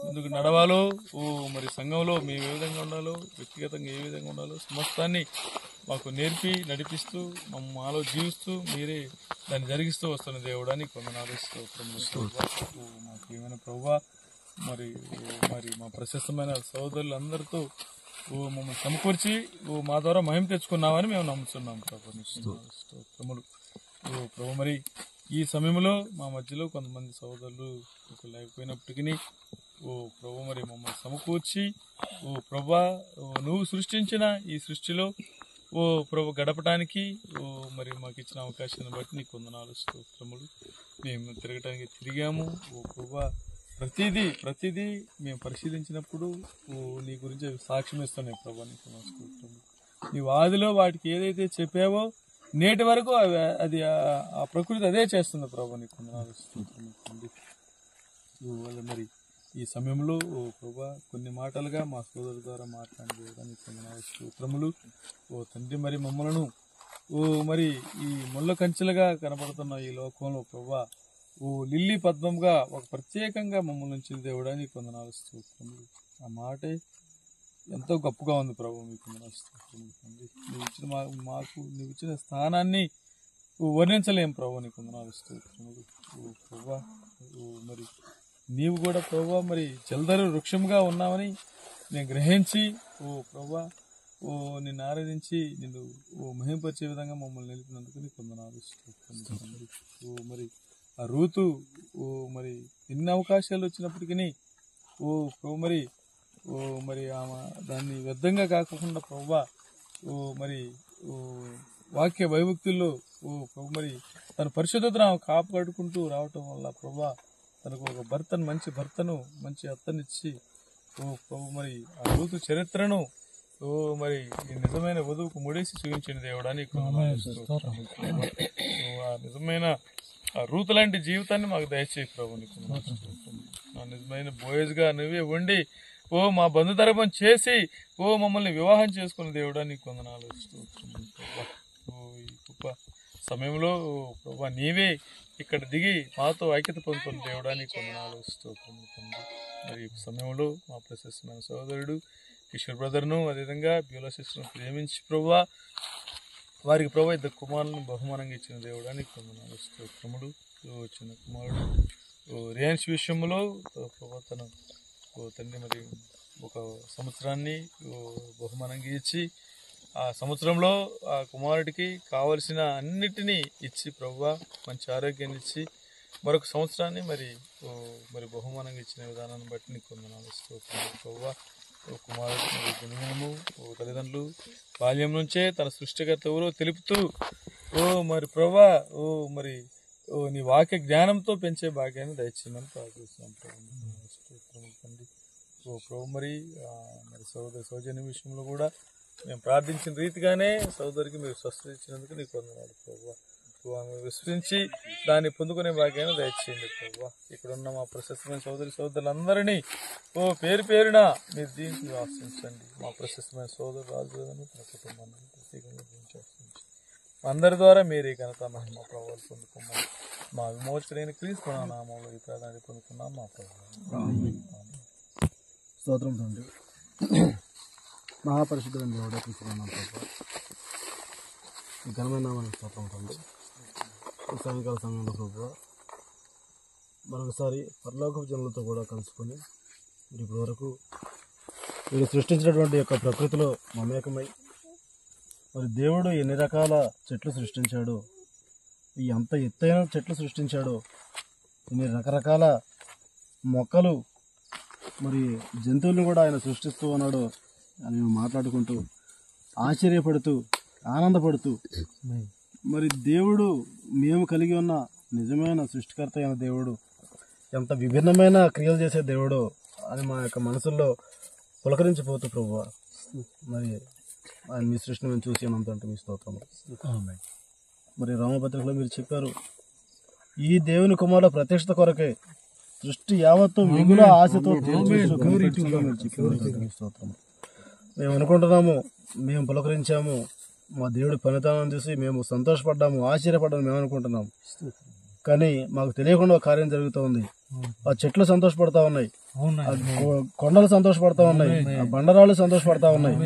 Speaker 3: ముందుకు నడవాలో ఓ మరి సంఘంలో మేము ఏ విధంగా ఉండాలో వ్యక్తిగతంగా ఏ విధంగా ఉండాలో సమస్తాన్ని మాకు నేర్పి నడిపిస్తూ మాలో జీవిస్తూ మీరే దాన్ని జరిగిస్తూ వస్తున్న దేవుడానికి కొందనాలు మా ప్రియమైన ప్రభువా మరి మా ప్రశస్తమైన సోదరులందరితో మమ్మల్ని సమకూర్చి మా ద్వారా మహిమ తెచ్చుకున్నామని మేము నమ్ముతున్నాం స్తోత్రములు. ప్రభు మరి ఈ సమయంలో మా మధ్యలో కొంతమంది సోదరులు లేకపోయినప్పటికీ ఓ ప్రభు మరి మమ్మల్ని సమకూర్చి ఓ ప్రభా నువ్వు సృష్టించిన ఈ సృష్టిలో ఓ ప్రభు గడపడానికి మరి మాకు ఇచ్చిన అవకాశాన్ని బట్టి నీకు వందనాలు స్తోత్రములు. మేము తిరిగాము ఓ ప్రభా ప్రతిదీ మేము పరిశీలించినప్పుడు నీ గురించి సాక్ష్యం ఇస్తున్నాయి ప్రభా నీకు స్తోత్రములు. నీ ఆదిలో వాటికి ఏదైతే చెప్పావో నేటి వరకు అది ఆ ప్రకృతి అదే చేస్తుంది ప్రభా నీకు వందనాలు స్తోత్రములు. మరి ఈ సమయంలో ఓ ప్రభా కొన్ని మాటలుగా మా సోదరు ద్వారా మాట్లాడడానికి వందనాలు స్తోత్రములు. ఓ తండ్రి మరి మమ్మలను మరి ఈ ముళ్ళ కంచెలుగా కనబడుతున్న ఈ లోకంలో ప్రభా లిల్లీ పద్మంగా ఒక ప్రత్యేకంగా మమ్మల్ని ఉంచిన దేవుడానికి వందనాలు స్తోత్రములు. ఆ మాటే ఎంతో గొప్పగా ఉంది ప్రభు మీకు వందనాలు స్తోత్రములు తండ్రి. నువ్వు ఇచ్చిన స్థానాన్ని వర్ణించలేం ప్రభు నీకు వందనాలు స్తోత్రములు. ప్రభా మరి నీవు కూడా ప్రభా మరి జల్దరు వృక్షంగా ఉన్నావని నేను గ్రహించి ప్రభా నిన్ను ఆరాధించి నిన్ను మహింపరిచే విధంగా మమ్మల్ని నిలిపినందుకు నీకు వందనాలు స్తోత్రములు. మరి ఆ రూతు మరి ఎన్ని అవకాశాలు వచ్చినప్పటికీ ప్రభు మరి ఆమె దాన్ని వ్యర్థంగా కాకుండా ప్రభా మరి వాక్య భయభక్తుల్లో ప్రభు మరి తన పరిశుద్ధతను ఆమె కాపాడుకుంటూ రావటం వల్ల ప్రభా తనకు ఒక మంచి భర్తను మంచి అత్తనిచ్చి ప్రభు మరి ఆ రూతు చరిత్రను మరి నిజమైన వధువుకు ముడేసి చూపించిన దేవుడానికి ఆ నిజమైన ఆ రూతు లాంటి జీవితాన్ని మాకు దయచేయి ప్రభు నీకు నిజమైన బోయజ్గా నువ్వే ఉండి మా బంధుధర్మం చేసి మమ్మల్ని వివాహం చేసుకున్న దేవుడా నీకు వందనాలు ఈ గొప్ప సమయంలో ప్రభా నీవే ఇక్కడ దిగి మాతో ఐక్యత పొందుతున్న దేవుడా నీకు వందనాలు స్తోత్రములు. మరి ఈ సమయంలో మా ప్రశస్తమైన సోదరుడు కిషోర్ బ్రదర్ను అదేవిధంగా బ్యూలా సిస్టర్ను ప్రేమించి ప్రభా వారికి ప్రభా ఇద్దరు కుమారులను బహుమానంగా ఇచ్చిన దేవుడానికి వందనాలు స్తోత్రములు. చిన్న కుమారుడు రేన్స్ విషయంలో ప్రభా తను తండ్రి మరి ఒక సంవత్సరాన్ని బహుమానంగా ఇచ్చి ఆ సంవత్సరంలో ఆ కుమారుడికి కావలసిన అన్నిటినీ ఇచ్చి ప్రభువా మంచి ఆరోగ్యాన్ని ఇచ్చి మరొక సంవత్సరాన్ని మరి బహుమానంగా ఇచ్చిన విధానాన్ని బట్టి నీకు వందనాలు స్తోత్రములు ప్రభువా. కుమారుడు మరి జన్మము తల్లిదండ్రులు బాల్యం నుంచే తన సృష్టికర్త ఎవరో తెలుపుతూ మరి ప్రభా మరి నీ వాక్య జ్ఞానంతో పెంచే భాగ్యాన్ని దయచేయమని ప్రార్థిస్తున్నాం స్తోత్రములు తండ్రి. ప్రభు మరి సోదరి సౌజన్య విషయంలో కూడా మేము ప్రార్థించిన రీతిగానే సోదరికి మీరు స్వస్థత ఇచ్చినందుకు నీకు వందనాలు ప్రభు. ఆమె విశ్వసించి దాన్ని పొందుకునే భాగ్యాన్ని దయచేయండి ప్రభు. ఇక్కడ ఉన్న మా ప్రశస్తమైన సోదరులందరినీ పేరు పేరున మీరు దీనికి ఆశ్రయించండి. మా ప్రశస్తమైన సోదరు రాజులను తన కుటుంబాన్ని ప్రత్యేకంగా దీనికి ఆశ్రయించండి. అందరి ద్వారా మీరు ఘనత మహిమ ప్రభావాలు పొందుకున్నాం. మా విమోచకుడైన క్రీస్తు నామంలో ఈ ప్రార్థన పొందుకున్నాం మా ప్రభు.
Speaker 2: స్తోత్రం తండ్రి. మహాపరిశుద్ధమైన దేవుడా తీసుకున్నాం ప్రభు. ఈ ఘనమైన నామానికి స్తోత్రం తండ్రి. ఈ సాయంకాల సమయంలో ప్రభు మరొకసారి పరలోకపు జనులతో కూడా కలుసుకొని మీరు ఇప్పటి వరకు మీరు సృష్టించినటువంటి యొక్క ప్రకృతిలో మమేకమై మరి దేవుడు ఎన్ని రకాల చెట్లు సృష్టించాడో, ఈ అంత ఎత్తైన చెట్లు సృష్టించాడో, ఇన్ని రకరకాల
Speaker 4: మొక్కలు మరి జంతువులను కూడా ఆయన సృష్టిస్తూ ఉన్నాడు అని మేము మాట్లాడుకుంటూ ఆశ్చర్యపడుతూ ఆనందపడుతూ మరి దేవుడు మేము కలిగి ఉన్న నిజమైన సృష్టికర్త అయిన దేవుడు ఎంత విభిన్నమైన క్రియలు చేసే దేవుడు అని మా యొక్క మనసుల్లో పులకరించిపోతూ ప్రభువా మరి ఆయన మీ సృష్టిని మేము చూసి అనంతంటే మీ స్తోత్రము. మరి రామపత్రికలో మీరు చెప్పారు ఈ దేవుని కుమారుల ప్రత్యక్షత కొరకే సృష్టి యావత్తు మిగుల ఆశతో స్తోత్రము. మేము అనుకుంటున్నాము, మేము పులకరించాము, మా దేవుడి పనితనం చూసి మేము సంతోషపడ్డాము, ఆశ్చర్యపడ్డాము మేము అనుకుంటున్నాము. కానీ మాకు తెలియకుండా ఒక కార్యం జరుగుతూ ఉంది. ఆ చెట్లు సంతోషపడతా ఉన్నాయి, కొండలు సంతోషపడతా ఉన్నాయి, ఆ బండరాళ్ళు సంతోషపడతా ఉన్నాయి.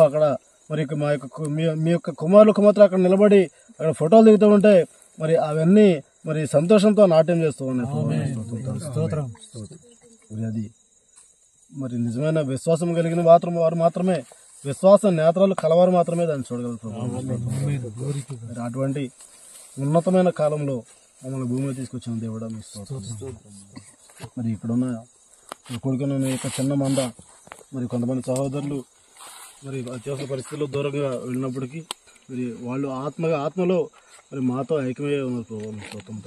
Speaker 4: అక్కడ మరి మీ యొక్క కుమారులు కుమార్తెలు అక్కడ నిలబడి అక్కడ ఫోటోలు దిగుతూ ఉంటే మరి అవన్నీ మరి సంతోషంతో నాట్యం చేస్తూ ఉన్నాయి. అది మరి నిజమైన విశ్వాసం కలిగిన వారు మాత్రమే, విశ్వాస నేత్రాలు కలవారు మాత్రమే దాన్ని చూడగలుగుతారు. అటువంటి ఉన్నతమైన కాలంలో మమ్మల్ని భూమిలో తీసుకొచ్చిన దేవుడా మీ స్తోత్రం. మరి ఇక్కడున్న కొడుకున్న యొక్క చిన్న మంద మరి కొంతమంది సహోదరులు మరి అత్యవసర పరిస్థితుల్లో దూరంగా వెళ్ళినప్పటికీ మరి వాళ్ళు ఆత్మలో మరి మాతో ఐక్యమయ్యే ఉన్నారు ప్రభావం మీ స్తోత్రం.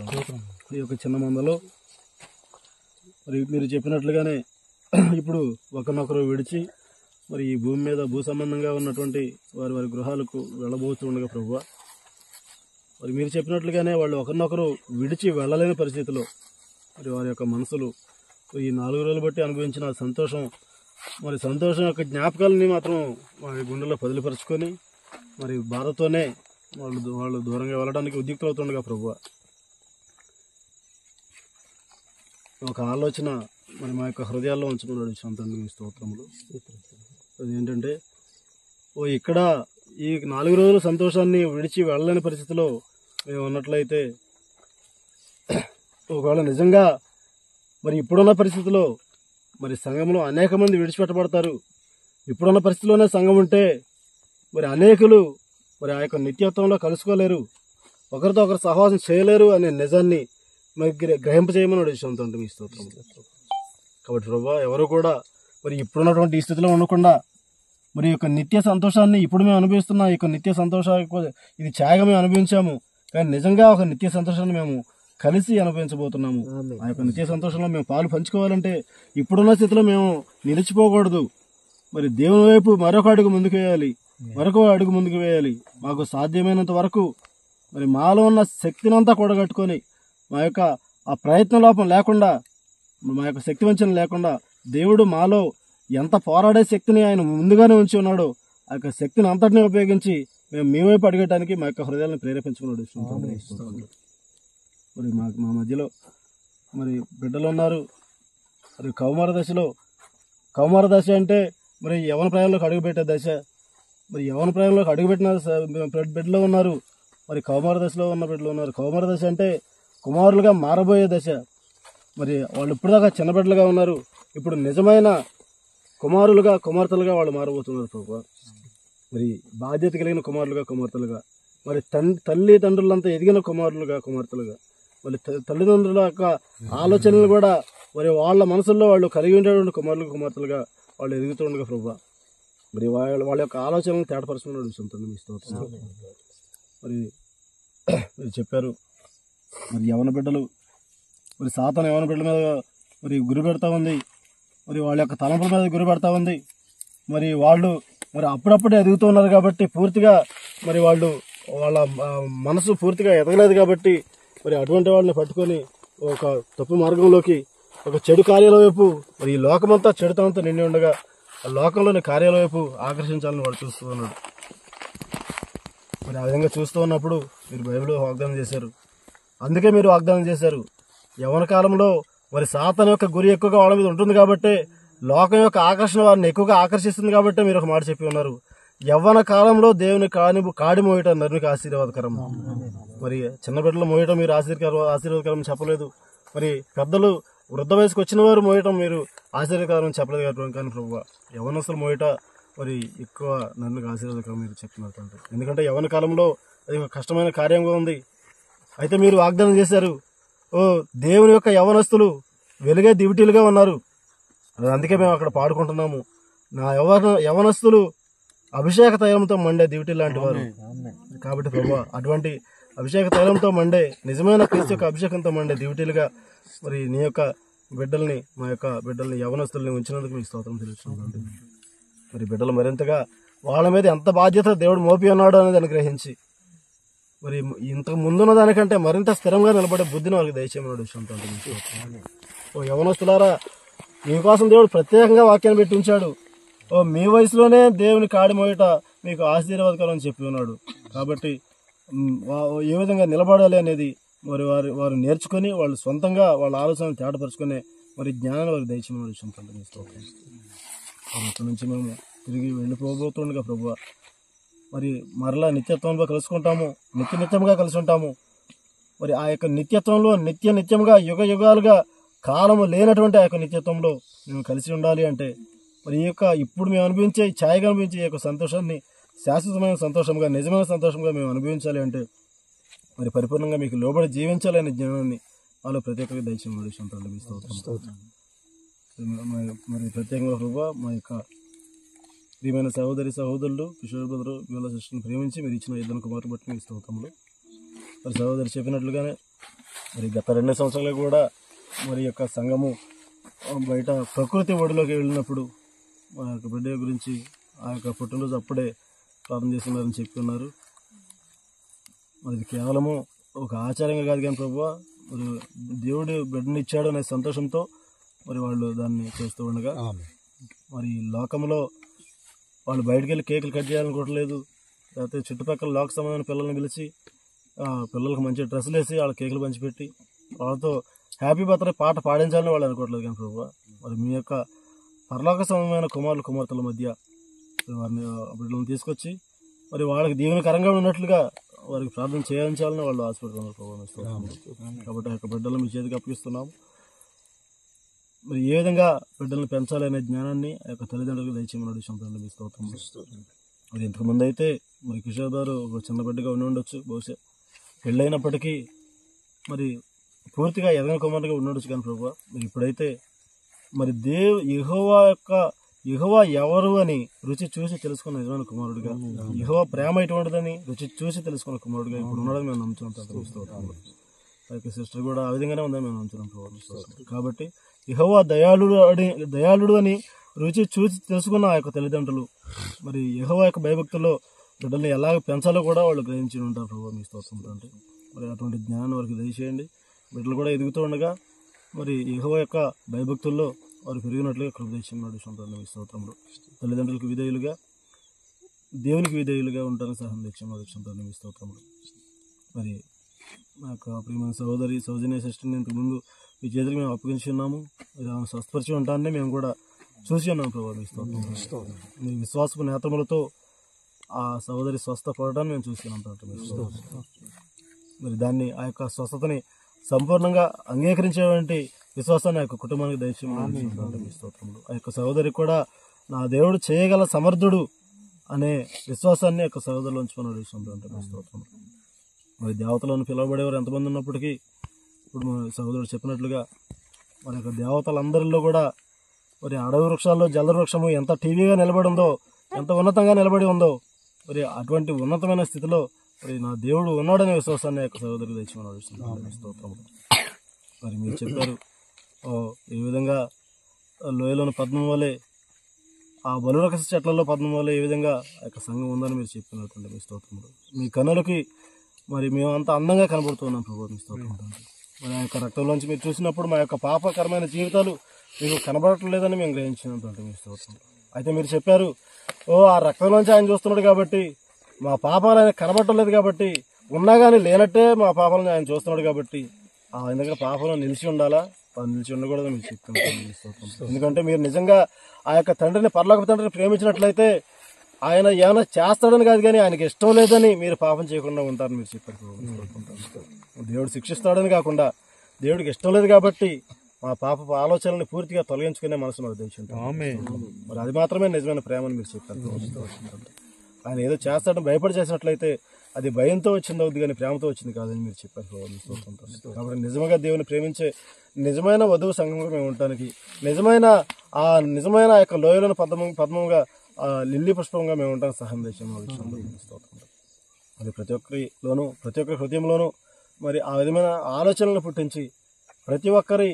Speaker 4: ఈ యొక్క చిన్న మందలో మరి మీరు చెప్పినట్లుగానే ఇప్పుడు ఒకరినొకరు విడిచి మరి ఈ భూమి మీద భూ సంబంధంగా ఉన్నటువంటి వారి గృహాలకు వెళ్ళబోతూ ఉండగా ప్రభువా మరి మీరు చెప్పినట్లుగానే వాళ్ళు ఒకరినొకరు విడిచి వెళ్ళలేని పరిస్థితిలో మరి వారి యొక్క మనసులు ఈ 4 రోజులు బట్టి అనుభవించిన సంతోషం మరి సంతోషం యొక్క జ్ఞాపకాలని మాత్రం వారి గుండెల్లో పదిలిపరుచుకొని మరి బాధతోనే వాళ్ళు దూరంగా వెళ్ళడానికి ఉద్యుక్తవుతుండగా ప్రభువా ఒక ఆలోచన మరి మా యొక్క హృదయాల్లో ఉంచుకున్నాడు తండ్రి మీ స్తోత్రములు. అదేంటంటే ఇక్కడ ఈ 4 రోజుల సంతోషాన్ని విడిచి వెళ్ళలేని పరిస్థితిలో మేము ఉన్నట్లయితే ఒకవేళ నిజంగా మరి ఇప్పుడున్న పరిస్థితిలో మరి సంఘంలో అనేక మంది విడిచిపెట్టబడతారు. ఇప్పుడున్న పరిస్థితిలోనే సంఘం ఉంటే మరి అనేకులు మరి ఆ యొక్క నిత్యత్వంలో కలుసుకోలేరు, ఒకరితో ఒకరు సహవాసం చేయలేరు అనే నిజాన్ని మరి గ్రహింపజేయమని అడుగుతుంటే మీ స్తోత్రం. కాబట్టి ప్రభా ఎవరు కూడా మరి ఇప్పుడున్నటువంటి ఈ స్థితిలో ఉండకుండా మరి యొక్క నిత్య సంతోషాన్ని ఇప్పుడు మేము అనుభవిస్తున్న ఈ యొక్క నిత్య సంతోషాన్ని ఇది ఛాయగా మేము అనుభవించాము, కానీ నిజంగా ఒక నిత్య సంతోషాన్ని మేము కలిసి అనుభవించబోతున్నాము. ఆ యొక్క నిత్య సంతోషంలో మేము పాలు పంచుకోవాలంటే ఇప్పుడున్న స్థితిలో మేము నిలిచిపోకూడదు. మరి దేవుని వైపు మరొక అడుగు ముందుకు వేయాలి. మాకు సాధ్యమైనంత వరకు మరి మాలో ఉన్న శక్తినంతా కూడగట్టుకొని మా యొక్క ఆ ప్రయత్న లోపం లేకుండా, మా యొక్క శక్తి వంచన లేకుండా దేవుడు మాలో ఎంత పోరాడే శక్తిని ఆయన ముందుగానే ఉంచి ఉన్నాడో ఆ యొక్క శక్తిని అంతటినీ ఉపయోగించి మేము మీ వైపు అడిగటానికి మా యొక్క హృదయాలను ప్రేరేపించుకున్నాడు. మరి మా మధ్యలో మరి బిడ్డలు ఉన్నారు. మరి కౌమార దశ అంటే మరి యవన ప్రాయంలోకి అడుగుపెట్టే దశ. మరి యవన ప్రాయంలోకి అడుగుపెట్టిన బిడ్డలు ఉన్నారు, మరి కౌమార దశలో ఉన్న బిడ్డలు ఉన్నారు. కౌమార దశ అంటే కుమారులుగా మారబోయే దశ. మరి వాళ్ళు ఇప్పటిదాకా చిన్న బిడ్డలుగా ఉన్నారు, ఇప్పుడు నిజమైన కుమార్తెలుగా వాళ్ళు మారబోతున్నారు ప్రభు. మరి బాధ్యత కలిగిన కుమార్తెలుగా మరి తల్లిదండ్రులంతా ఎదిగిన కుమార్తెలుగా మరి తల్లిదండ్రుల యొక్క ఆలోచనలు కూడా మరి వాళ్ళ మనసుల్లో వాళ్ళు కలిగి ఉండేటువంటి కుమార్తెలుగా వాళ్ళు ఎదుగుతుండగా ప్రభు. మరి వాళ్ళ యొక్క ఆలోచనలు తేటపరచుకున్నాడు సొంతంగా మీ స్తోత్రం. మరి మీరు చెప్పారు మరి యవన బిడ్డలు మరి సాతాను యవన బిడ్డల మీద మరి గురి పెడతా ఉంది, మరి వాళ్ళ యొక్క తలంపుల మీద గురి పెడతా ఉంది. మరి వాళ్ళు మరి అప్పుడప్పుడే ఎదుగుతూ ఉన్నారు కాబట్టి పూర్తిగా మరి వాళ్ళ మనసు పూర్తిగా ఎదగలేదు కాబట్టి మరి అటువంటి వాళ్ళని పట్టుకొని ఒక తప్పు మార్గంలోకి, ఒక చెడు కార్యాల వైపు, మరి ఈ లోకమంతా చెడుతనంతో నిండి ఉండగా ఆ లోకంలోని కార్యాల వైపు ఆకర్షించాలని వాడు చూస్తూ ఉన్నాడు. మరి ఆ విధంగా చూస్తూ ఉన్నప్పుడు మీరు బైబిల్లో వాగ్దానం చేశారు, అందుకే మీరు వాగ్దానం చేశారు యవ్వన కాలంలో మరి సాతాను యొక్క గురి ఎక్కువగా వాళ్ళ మీద ఉంటుంది కాబట్టి, లోకం యొక్క ఆకర్షణ వారిని ఎక్కువగా ఆకర్షిస్తుంది కాబట్టి మీరు ఒక మాట చెప్పి ఉన్నారు, యవ్వన కాలంలో దేవుని కాడి మోయటం నరునికి ఆశీర్వాదకరం. మరి చిన్న బిడ్డలు మోయటం మీరు ఆశీర్వాదకరం చెప్పలేదు, మరి పెద్దలు వృద్ధ వయసుకు వచ్చిన వారు మోయటం మీరు ఆశీర్వాదకరం చెప్పలేదు కానీ ప్రభు యవ్వనస్తులు మోయట మరి ఎక్కువ నరునికి ఆశీర్వాదకరం మీరు చెప్తున్నారు. ఎందుకంటే యవ్వన కాలంలో అది ఒక కష్టమైన కార్యంగా ఉంది. అయితే మీరు వాగ్దానం చేశారు, దేవుని యొక్క యవ్వనస్తులు వెలుగే దివిటీలుగా ఉన్నారు. అందుకే మేము అక్కడ పాడుకుంటున్నాము, నా యవనస్తులు అభిషేక తైలంతో మండే దివిటీ లాంటి వారు. కాబట్టి ప్రభువా, అటువంటి అభిషేక తైలంతో మండే నిజమైన క్రీస్తు యొక్క అభిషేకంతో మండే దివిటీలుగా మరి నీ యొక్క బిడ్డల్ని, మా యొక్క బిడ్డల్ని, యవనస్తుల్ని ఉంచినందుకు మీకు స్తోత్రం తెలుస్తుంది. మరి బిడ్డలు మరింతగా వాళ్ళ మీద ఎంత బాధ్యత దేవుడు మోపి ఉన్నాడు అనేది అని గ్రహించి మరి ఇంతకు ముందున్న దానికంటే మరింత స్థిరంగా నిలబడే బుద్ధిని వాళ్ళకి దయచేయమన్నాడు విషయంతో. ఓ యవనస్తులారా, మీకోసం దేవుడు ప్రత్యేకంగా వాక్యాన్ని పెట్టి ఉంచాడు. ఓ మీ వయసులోనే దేవుని కాడి మోయట మీకు ఆశీర్వాదకరం అని చెప్పి ఉన్నాడు. కాబట్టి ఏ విధంగా నిలబడాలి అనేది మరి వారు నేర్చుకుని వాళ్ళు సొంతంగా వాళ్ళ ఆలోచనలు తేటపరుచుకునే మరి జ్ఞానాన్ని వారికి దయచేయమన్న విషయంతో అక్కడి నుంచి మేము తిరిగి వెళ్ళిపోబోతుండగా ప్రభువా, మరి మరలా నిత్యత్వంలో కలుసుకుంటాము, నిత్యంగా కలిసి ఉంటాము. మరి ఆ యొక్క నిత్యత్వంలో నిత్యంగా యుగ యుగాలుగా కాలము లేనటువంటి ఆ యొక్క నిత్యత్వంలో మేము కలిసి ఉండాలి అంటే మరి ఈ యొక్క ఇప్పుడు మేము అనిపించే ఛాయగా అనిపించే ఈ యొక్క సంతోషాన్ని శాశ్వతమైన సంతోషంగా, నిజమైన సంతోషంగా మేము అనుభవించాలి అంటే మరి పరిపూర్ణంగా మీకు లోబడి జీవించాలి అనే జ్ఞానాన్ని వాళ్ళు ప్రత్యేకంగా దయచేయమని మరి ప్రత్యేకంగా ప్రభువా, మా యొక్క ప్రియమైన సహోదరులు కిషోర్ బ్రదరు వీళ్ళ సిస్టర్ని ప్రేమించి మీరు ఇచ్చిన ఇద్దరు కుమారులు బట్టి మీ స్తోత్రములు. మరి సహోదరు చెప్పినట్లుగానే మరి గత 2 సంవత్సరాలు కూడా మరి యొక్క సంఘము బయట ప్రకృతి ఒడిలోకి వెళ్ళినప్పుడు మా యొక్క బిడ్డ గురించి ఆ యొక్క పుట్టినరోజు అప్పుడే ప్రార్థన చేస్తున్నారని చెప్తున్నారు. మరి కేవలము ఒక ఆచారంగా కాదు కానీ ప్రభువా, మరి దేవుడు బిడ్డని ఇచ్చాడు అనే సంతోషంతో మరి వాళ్ళు దాన్ని చేస్తూ ఉండగా మరి లోకంలో వాళ్ళు బయటకు వెళ్ళి కేకులు కట్ చేయాలనుకోవట్లేదు. లేకపోతే చుట్టుపక్కల లోక సంబంధమైన పిల్లల్ని పిలిచి పిల్లలకు మంచి డ్రెస్సులు వేసి వాళ్ళ కేకులు పంచిపెట్టి వాళ్ళతో హ్యాపీ బర్త్డే పాట పాడించాలని వాళ్ళు అనుకోవట్లేదు. కానీ ప్రభువా, మరి మీ యొక్క పరలోక సంబంధమైన కుమార్తెల మధ్య వారిని బిడ్డలను తీసుకొచ్చి మరి వాళ్ళకి దీవెనకరంగా ఉన్నట్లుగా వారికి ప్రార్థన చేయించాలని వాళ్ళు ఆశపడుతున్నారు ప్రభువా. కాబట్టి ఆ యొక్క బిడ్డలను మీ చేతికి అప్పగిస్తున్నాము. మరి ఏ విధంగా బిడ్డలను పెంచాలి అనే జ్ఞానాన్ని ఆ యొక్క తల్లిదండ్రులకు దయచేయమన్నాడు విషయంలో మీ స్తోత్రం. మరి ఇంతకుముందు అయితే మరి కిషోర్ గారు ఒక చిన్న బిడ్డగా ఉండి ఉండొచ్చు, బహుశా పెళ్ళైనప్పటికీ మరి పూర్తిగా ఎదగని కుమారుడిగా ఉండొచ్చు. కానీ ప్రభువా, మరి ఇప్పుడైతే మరి యెహోవా ఎవరు అని రుచి చూసి తెలుసుకున్న నిజమైన కుమారుడిగా, యెహోవా ప్రేమ ఎటువంటిదని రుచి చూసి తెలుసుకున్న కుమారుడిగా ఇప్పుడు ఉన్నాడని మేము నమ్ముతున్నాం. ఆ యొక్క సిస్టర్ కూడా ఆ విధంగానే ఉందని మేము నమ్ముతున్నాం ప్రభు. కాబట్టి యెహోవా దయాళుడు అని రుచి చూసి తెలుసుకున్న ఆ యొక్క తల్లిదండ్రులు మరి యెహోవా యొక్క భయభక్తుల్లో బిడ్డల్ని ఎలాగ పెంచాలో కూడా వాళ్ళు గ్రహించి ఉంటారు ప్రభు. మీ స్తోత్రం అంటే మరి అటువంటి జ్ఞానం వారికి దయచేయండి. బిడ్డలు కూడా ఎదుగుతూ ఉండగా మరి యెహోవా యొక్క భయభక్తుల్లో వారు పెరిగినట్లుగా కృప దయచేయమన్నాడు విషయంలో మీ స్తోత్రంలో. తల్లిదండ్రులకు విధేయులుగా, దేవునికి విధేయులుగా ఉంటారని సహాయం తెచ్చామన్నాడు విషయంలో మీ స్తోత్రంలో. మరి మా యొక్క ప్రియమైన సహోదరి సౌజన్య సిస్టర్ని ఇంతకుముందు మీ చేతులకు మేము అప్పగించి ఉన్నాము. ఆమె స్వస్థపరిచి ఉంటానని మేము కూడా చూసి ఉన్నాం ప్రభావ. మీ స్తోత్రం, మీ విశ్వాసపు నేత్రములతో ఆ సహోదరి స్వస్థపడటాన్ని మేము చూసి ఉన్నాం. మరి దాన్ని ఆ యొక్క స్వస్థతని సంపూర్ణంగా అంగీకరించేటువంటి విశ్వాసాన్ని ఆ యొక్క కుటుంబానికి దయచేయమని మీ స్తోత్రంలో. ఆ యొక్క సహోదరి కూడా నా దేవుడు చేయగల సమర్థుడు అనే విశ్వాసాన్ని ఆ యొక్క సహోదరులు ఉంచుకున్నాడు విషయంలో మీ స్తోత్రం. మరి దేవతలను పిలువబడేవారు ఎంతమంది ఉన్నప్పటికీ ఇప్పుడు మన సహోదరుడు చెప్పినట్లుగా మన యొక్క దేవతలందరిలో కూడా మరి అడవి వృక్షాల్లో జల వృక్షము ఎంత టీవీగా నిలబడి ఉందో, ఎంత ఉన్నతంగా నిలబడి ఉందో, మరి అటువంటి ఉన్నతమైన స్థితిలో మరి నా దేవుడు ఉన్నాడనే విశ్వాసాన్ని యొక్క సహోదరుడు తెచ్చుకున్నాడు స్తోత్రము. మరి మీరు చెప్పారు ఏ విధంగా లోయలోని పద్మం వలె ఆ బలురక్ష చెట్లలో పద్మం వలె ఏ విధంగా ఆ యొక్క సంఘం ఉందని మీరు చెప్పినటువంటి మీ స్తోత్రములు. మీ కన్నులకి మరి మేము అంత అందంగా కనబడుతున్నాం ప్రభు. మీ స్తోత్రం. మరి ఆ యొక్క రక్తంలోంచి మీరు చూసినప్పుడు మా యొక్క పాపకరమైన జీవితాలు మీకు కనబడట్లేదని మేము గ్రహించినటువంటి మీ స్తోత్రం. అయితే మీరు చెప్పారు ఆ రక్తంలోంచి ఆయన చూస్తున్నాడు కాబట్టి మా పాపాలు ఆయన కనబడటం లేదు కాబట్టి, ఉన్నా కానీ లేనట్టే మా పాపాలను ఆయన చూస్తున్నాడు కాబట్టి ఆయన దగ్గర పాపంలో నిలిచి ఉండాలా, నిలిచి ఉండకూడదు మీరు చెప్తున్నాం. ఎందుకంటే మీరు నిజంగా ఆ యొక్క తండ్రిని, పరలోక తండ్రిని ప్రేమించినట్లయితే ఆయన ఏమైనా చేస్తాడని కాదు కానీ ఆయనకి ఇష్టం లేదని మీరు పాపం చేయకుండా ఉంటారని మీరు చెప్పారు. దేవుడు శిక్షిస్తాడని కాకుండా దేవుడికి ఇష్టం లేదు కాబట్టి మా పాప ఆలోచనల్ని పూర్తిగా తొలగించుకునే మనసును ఉద్దేశించాం. మరి అది మాత్రమే నిజమైన ప్రేమని మీరు చెప్పారు. ఆయన ఏదో చేస్తాడని భయపడి చేసినట్లయితే అది భయంతో వచ్చింది అవుద్ది కానీ ప్రేమతో వచ్చింది కాదని మీరు చెప్పారు ప్రభావ. మీ స్తోత్రం తండ్రి. కాబట్టి నిజంగా దేవుని ప్రేమించే నిజమైన వధువు సంఘంగా మేము ఉండటానికి నిజమైన ఆ యొక్క లోయలను పద్మంగా లిల్లీ పుష్పంగా మేము ఉంటాం సహాయం దేశంలో స్తోత్రం. మరి ప్రతి ఒక్కరిలోనూ ప్రతి ఒక్కరి హృదయంలోనూ మరి ఆ విధమైన ఆలోచనలను పుట్టించి ప్రతి ఒక్కరి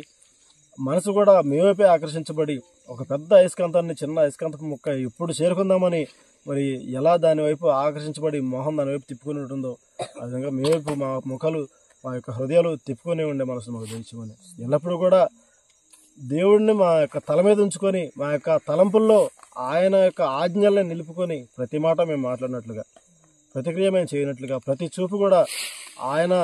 Speaker 4: మనసు కూడా మేమైపై ఆకర్షించబడి ఒక పెద్ద అయస్కాంతాన్ని చిన్న అయస్కాంతపు ముక్క ఎప్పుడు చేరుకుందామని మరి ఎలా దాని వైపు ఆకర్షించబడి మొహం దాని వైపు తిప్పుకొని ఉంటుందో ఆ విధంగా మేమైపు మా ముఖాలు మా యొక్క హృదయాలు తిప్పుకొని ఉండే మనసు మాకు దయచేయమని ఎల్లప్పుడూ కూడా దేవుడిని మా యొక్క తల మీద ఉంచుకొని మా యొక్క తలంపుల్లో ఆయన యొక్క ఆజ్ఞల్ని నిలుపుకొని ప్రతి మాట మేము మాట్లాడినట్లుగా ప్రతిక్రియ మేము చేయనట్లుగా ప్రతి చూపు కూడా ఆయన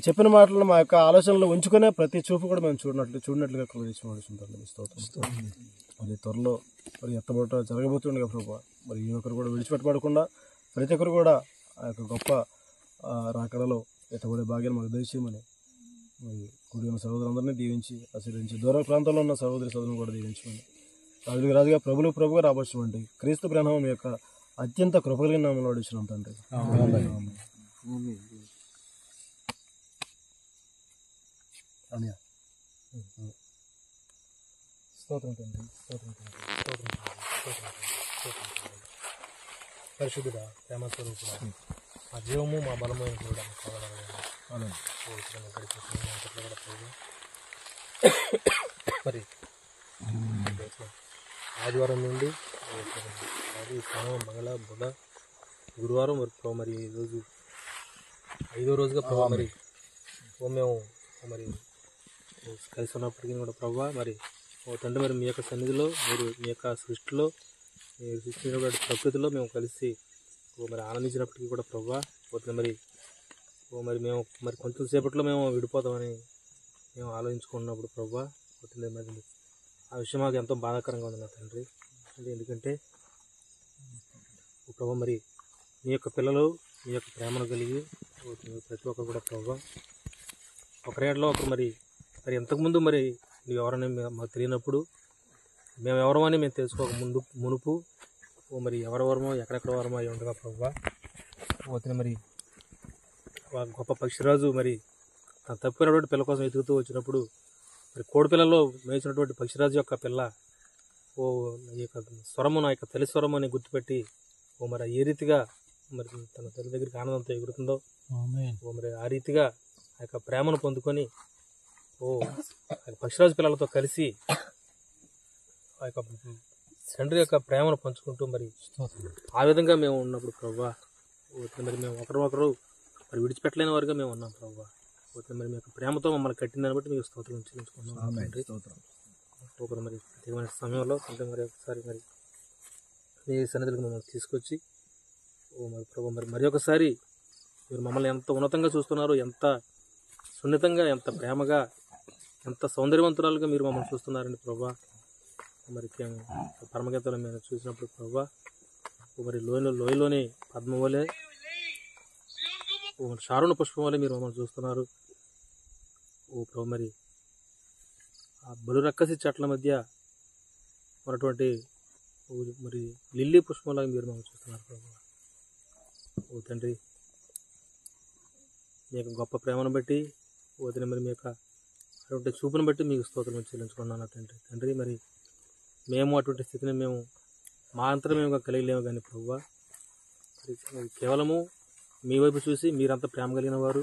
Speaker 4: చెప్పిన మాటలను మా యొక్క ఆలోచనలు ఉంచుకునే ప్రతి చూపు కూడా మేము చూడనట్లుగా కృపించుకుంటాం. స్తోత్రం. మరి త్వరలో మరి ఎత్తబోట జరగబోతుండగా ప్రభు మరి ఈ ఒక్కరు కూడా విడిచిపెట్టబడకుండా ప్రతి ఒక్కరు కూడా ఆ యొక్క గొప్ప రాకడలో ఎత్తబడే భాగ్యాన్ని మాకు దయచేయమని మరి కూడి ఉన్న సహోదరులందరినీ దీవించి ఆశీర్వదించి దూర ప్రాంతంలో ఉన్న సహోదరులను కూడా దీవించమని రాజుగా రాజుగా ప్రభువుగా రాబోచుమండి క్రీస్తు ప్రణామం యొక్క అత్యంత కృపగలిగిన నామములో అడుగుచున్నాం తండ్రి.
Speaker 5: స్తోత్రం తండ్రి. పరిశుద్ధుడా, ప్రేమ స్వరూపుడా, మా జీవము మా బలము కూడా మరి ఆదివారం నుండి మంగళ బుధ గురువారం వరకు మరి ఈరోజు 5వ రోజుగా ప్రభావ మరి మేము మరి కలిసి ఉన్నప్పటికీ కూడా ప్రభావ మరి ఓ తండ్రి మరి మీ యొక్క సన్నిధిలో మీరు మీ యొక్క సృష్టిలో మీరు సృష్టించిన ప్రకృతిలో మేము కలిసి మరి ఆనందించినప్పటికీ కూడా ప్రభావ పోతే మరి మేము మరి కొంచెంసేపట్లో మేము విడిపోతామని మేము ఆలోచించుకున్నప్పుడు ప్రభావ పోతుంది మరి ఆ విషయం మాకు ఎంతో బాధాకరంగా ఉంది నా తండ్రి. ఎందుకంటే ప్రభావ మరి మీ యొక్క పిల్లలు మీ యొక్క ప్రేమను కలిగి ప్రతి ఒక్కరు కూడా ప్రభావ ఒకరేళ్ళలో ఒకరు మరి ఎంతకుముందు మరి నువ్వు ఎవరని మాకు తెలియనప్పుడు మేము ఎవరమని మేము తెలుసుకోక మునుపు మరి ఎవరెవరమో ఎక్కడెక్కడ వరమో అయి ఉండగా ప్రభావ పోతే మరి గొప్ప పక్షిరాజు మరి తను తప్పినటువంటి పిల్ల కోసం వెతుకుతూ వచ్చినప్పుడు మరి కోడి పిల్లలో మేయించినటువంటి పక్షిరాజు యొక్క పిల్ల ఈ యొక్క స్వరము నా యొక్క తల్లి స్వరము అని గుర్తుపెట్టి మరి ఏ రీతిగా మరి తన తల్లి దగ్గరికి ఆనందంతో ఎగురుతుందో మరి ఆ రీతిగా ఆ యొక్క ప్రేమను పొందుకొని పక్షిరాజు పిల్లలతో కలిసి ఆ యొక్క తండ్రి యొక్క ప్రేమను పంచుకుంటూ మరి ఆ విధంగా మేము ఉన్నప్పుడు ప్రభావ మరి మేము ఒకరు మరి విడిచిపెట్టలేని వారుగా మేము ఉన్నాం ప్రభావ. పోతే మరి మీ యొక్క ప్రేమతో మమ్మల్ని కట్టిందని బట్టి మీకు స్తోత్రం చెల్లించుకున్నాం తండ్రి. ఒకరు మరి ప్రత్యేకమైన సమయంలో అంటే మరి ఒకసారి మరి మీ సన్నిధికి మమ్మల్ని తీసుకొచ్చి మరి ప్రభావ మరి ఒకసారి మీరు మమ్మల్ని ఎంత ఉన్నతంగా చూస్తున్నారు, ఎంత సున్నితంగా, ఎంత ప్రేమగా, ఎంత సౌందర్యవంతురాలుగా మీరు మమ్మల్ని చూస్తున్నారండి ప్రభా. మరి పరమగీతలో మేము చూసినప్పుడు ప్రభా మరి లోయలోని పద్మ వలె శారుణ పుష్పం వలె మీరు మమ్మల్ని చూస్తున్నారు ప్రభు. మరి ఆ బలు రక్కసి చెట్ల మధ్య ఉన్నటువంటి మరి లిల్లీ పుష్పంలాగా మీరు మమ్మల్ని చూస్తున్నారు ప్రభు. తండ్రి మీ యొక్క గొప్ప ప్రేమను బట్టి వదిన మరి మీ యొక్క అటువంటి చూపును బట్టి మీకు స్తోత్రం చెల్లించుకున్నాను తండ్రి. మరి మేము అటువంటి స్థితిని మేము మా అంతరం మేము కలిగలేము కానీ ప్రభువా కేవలము మీ వైపు చూసి మీరంతా ప్రేమ కలిగిన వారు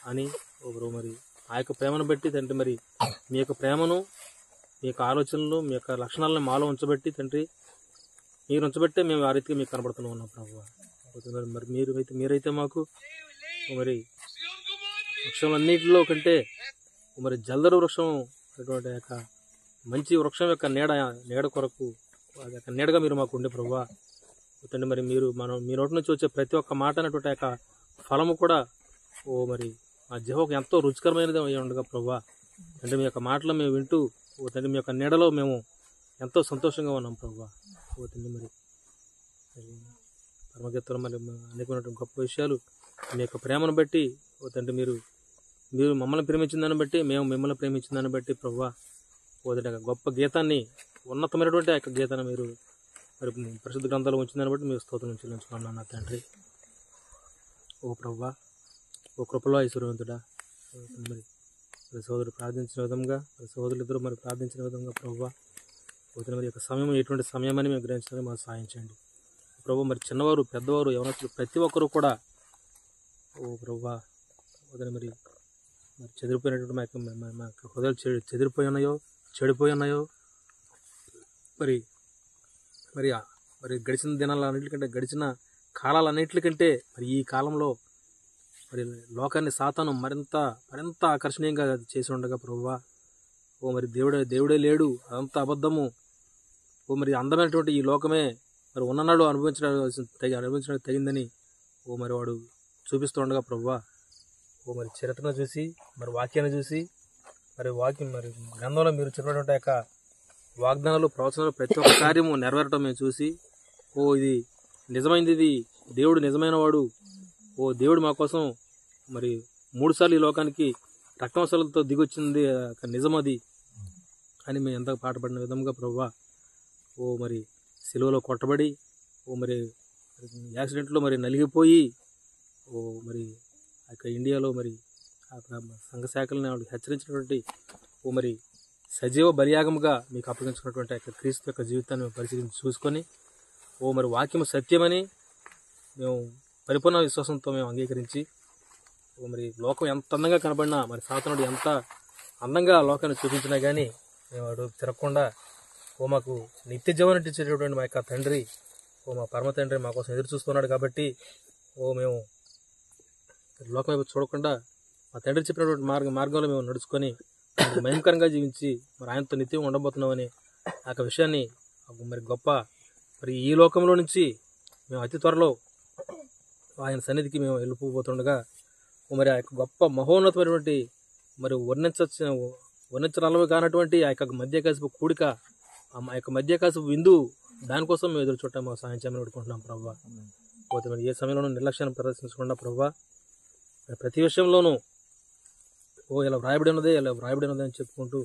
Speaker 5: అని ఒకరు మరి ఆ యొక్క ప్రేమను బట్టి తండ్రి మరి మీ యొక్క ప్రేమను మీ యొక్క ఆలోచనలు మీ యొక్క లక్షణాలను మాలో ఉంచబెట్టి తండ్రి మీరు ఉంచబట్టే మేము ఆ రీతిగా మీకు కనబడుతూ ఉన్నాం ప్రభువా. మరి మీరైతే మాకు మరి వృక్షాలన్నింటిలో కంటే మరి జల్దరు వృక్షం అటువంటి యొక్క మంచి వృక్షం యొక్క నీడ కొరకు యొక్క నీడగా మీరు మాకు ఉండే ప్రభువా. తండ్రి మరి మీరు మీ నోటి నుంచి వచ్చే ప్రతి ఒక్క మాట అనేటువంటి యొక్క ఫలము కూడా మరి మా జీవకు ఎంతో రుచికరమైనది అయి ఉండగా ప్రభువా. తండ్రి మీ యొక్క మాటలు మేము వింటూ తండ్రి మీ యొక్క నీడలో మేము ఎంతో సంతోషంగా ఉన్నాం ప్రభువా. తండ్రి మరి పరమగీతలో మరి అనేకమైనటువంటి గొప్ప విషయాలు మీ యొక్క ప్రేమను బట్టి తండ్రి మీరు మమ్మల్ని ప్రేమించిన దాన్ని బట్టి మేము మిమ్మల్ని ప్రేమించిన దాన్ని బట్టి ప్రభువా గొప్ప గీతాన్ని ఉన్నతమైనటువంటి ఆ గీతాన్ని మీరు మరి పరిశుద్ధ గ్రంథాలు ఉంచిన దాన్ని బట్టి మీరు స్తోత్రం చెల్లించుకున్నాను నా తండ్రి. ఓ ప్రభువా, ఓ కృపలో ఐశ్వర్యవంతుడా, మరి సోదరుడు ప్రార్థించిన విధంగా, సోదరులు ఇద్దరు మరి ప్రార్థించిన విధంగా ప్రభువా, మరి యొక్క సమయం ఎటువంటి సమయం అని మేము గ్రహించడానికి మాకు సహాయం చేయండి ప్రభు. మరి చిన్నవారు, పెద్దవారు, యవనస్తులు ప్రతి ఒక్కరూ కూడా ఓ ప్రభువా, మరి చెదిరిపోయినటువంటి మా యొక్క హృదయాలు చెదిరిపోయి ఉన్నాయో, చెడిపోయి ఉన్నాయో, మరి మరి మరి గడిచిన దినాలన్నింటికంటే, గడిచిన కాలాలన్నింటికంటే మరి ఈ కాలంలో మరి లోకాన్ని సాతాను మరింత ఆకర్షణీయంగా చేసి ఉండగా ప్రభువా, ఓ మరి దేవుడే లేడు, అదంతా అబద్ధము, ఓ మరి అందమైనటువంటి ఈ లోకమే మరి ఉన్ననాడు అనుభవించడానికి తగిందని ఓ మరి వాడు చూపిస్తూ ఉండగా ప్రభువా, ఓ మరి చరిత్రను చూసి, మరి వాక్యాన్ని చూసి, మరి వాక్యం మరి గ్రంథంలో మీరు చెప్పినటువంటి యొక్క వాగ్దానాలు, ప్రవచనాలు ప్రతి ఒక్క కార్యము నెరవేరటం మేము చూసి, ఓ ఇది నిజమైంది, ఇది దేవుడు నిజమైన వాడు, ఓ దేవుడు మా కోసం మరి 3 సార్లు ఈ లోకానికి రక్తవసలతో దిగొచ్చింది నిజమది అని మేము ఎంత పాటపడిన విధంగా ప్రభువా, ఓ మరి సిలువలో కొట్టబడి, ఓ మరి యాక్సిడెంట్లో మరి నలిగిపోయి, ఓ మరి ఆ యొక్క ఇండియాలో మరి ఆ సంఘ శాఖలని వాళ్ళు హెచ్చరించినటువంటి ఓ మరి సజీవ బలియాగముగా మీకు అప్పగించుకున్నటువంటి యొక్క క్రీస్తు యొక్క జీవితాన్ని పరిశీలించి చూసుకొని, ఓ మరి వాక్యము సత్యమని మేము పరిపూర్ణ విశ్వాసంతో మేము అంగీకరించి, ఓ మరి లోకం ఎంత అందంగా కనబడినా, మరి సాతానుడు ఎంత అందంగా లోకాన్ని చూపించినా కానీ మేము అటు తిరగకుండా, ఓ మాకు నిత్య జీవనం ఇచ్చేటటువంటి మా యొక్క తండ్రి, ఓ మా పరమ తండ్రి మా కోసం ఎదురు చూస్తున్నాడు కాబట్టి, ఓ మేము లోకం వైపు చూడకుండా మా తండ్రి చెప్పినటువంటి మార్గంలో మేము నడుచుకొని మహిమకరంగా జీవించి మరి ఆయనతో నిత్యం ఉండబోతున్నామని ఆ యొక్క విషయాన్ని మరి గొప్ప మరి ఈ లోకంలో నుంచి మేము అతి త్వరలో ఆయన సన్నిధికి మేము వెళ్ళిపోతుండగా, మరి ఆ యొక్క గొప్ప మహోన్నతమైనటువంటి మరి వర్ణించనలవి కానటువంటి ఆ యొక్క మధ్యకాశపు కూడిక, ఆ యొక్క మధ్యకాశపు విందు, దానికోసం మేము ఎదురు చూడటం మాకు సాయం చేయమని పెట్టుకుంటున్నాం ప్రభువా. పోతే మరి ఏ సమయంలోనూ నిర్లక్ష్యాన్ని ప్రదర్శించకుండా ప్రభువా, ప్రతి విషయంలోనూ ఓ ఇలా వ్రాయబడి ఉన్నది అని చెప్పుకుంటూ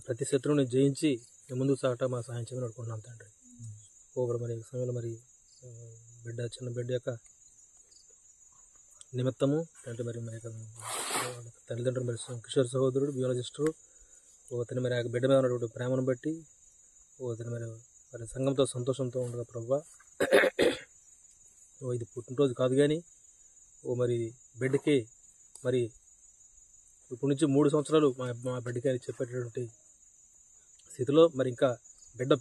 Speaker 5: ప్రతి శత్రువుని జయించి ముందుకు సాగటం మా సహాయం చేయమని అనుకుంటున్నాం తండ్రి. ఓ మరి ఈ సమయంలో మరి చిన్న బిడ్డ యొక్క నిమిత్తము అంటే మరి తల్లిదండ్రులు మరి కిషోర్ సహోదరుడు బియాలజిస్టు, అతని మరి ఆ బిడ్డ మీద ఉన్నటువంటి ప్రేమను బట్టి అతని మరి సంఘంతో సంతోషంతో ఉండగా ప్రభువా, ఇది పుట్టినరోజు కాదు కానీ ఓ మరి బిడ్డకి మరి ఇప్పటి నుంచి 3 సంవత్సరాలు మా బిడ్డకి అని చెప్పేటటువంటి స్థితిలో మరి ఇంకా బిడ్డ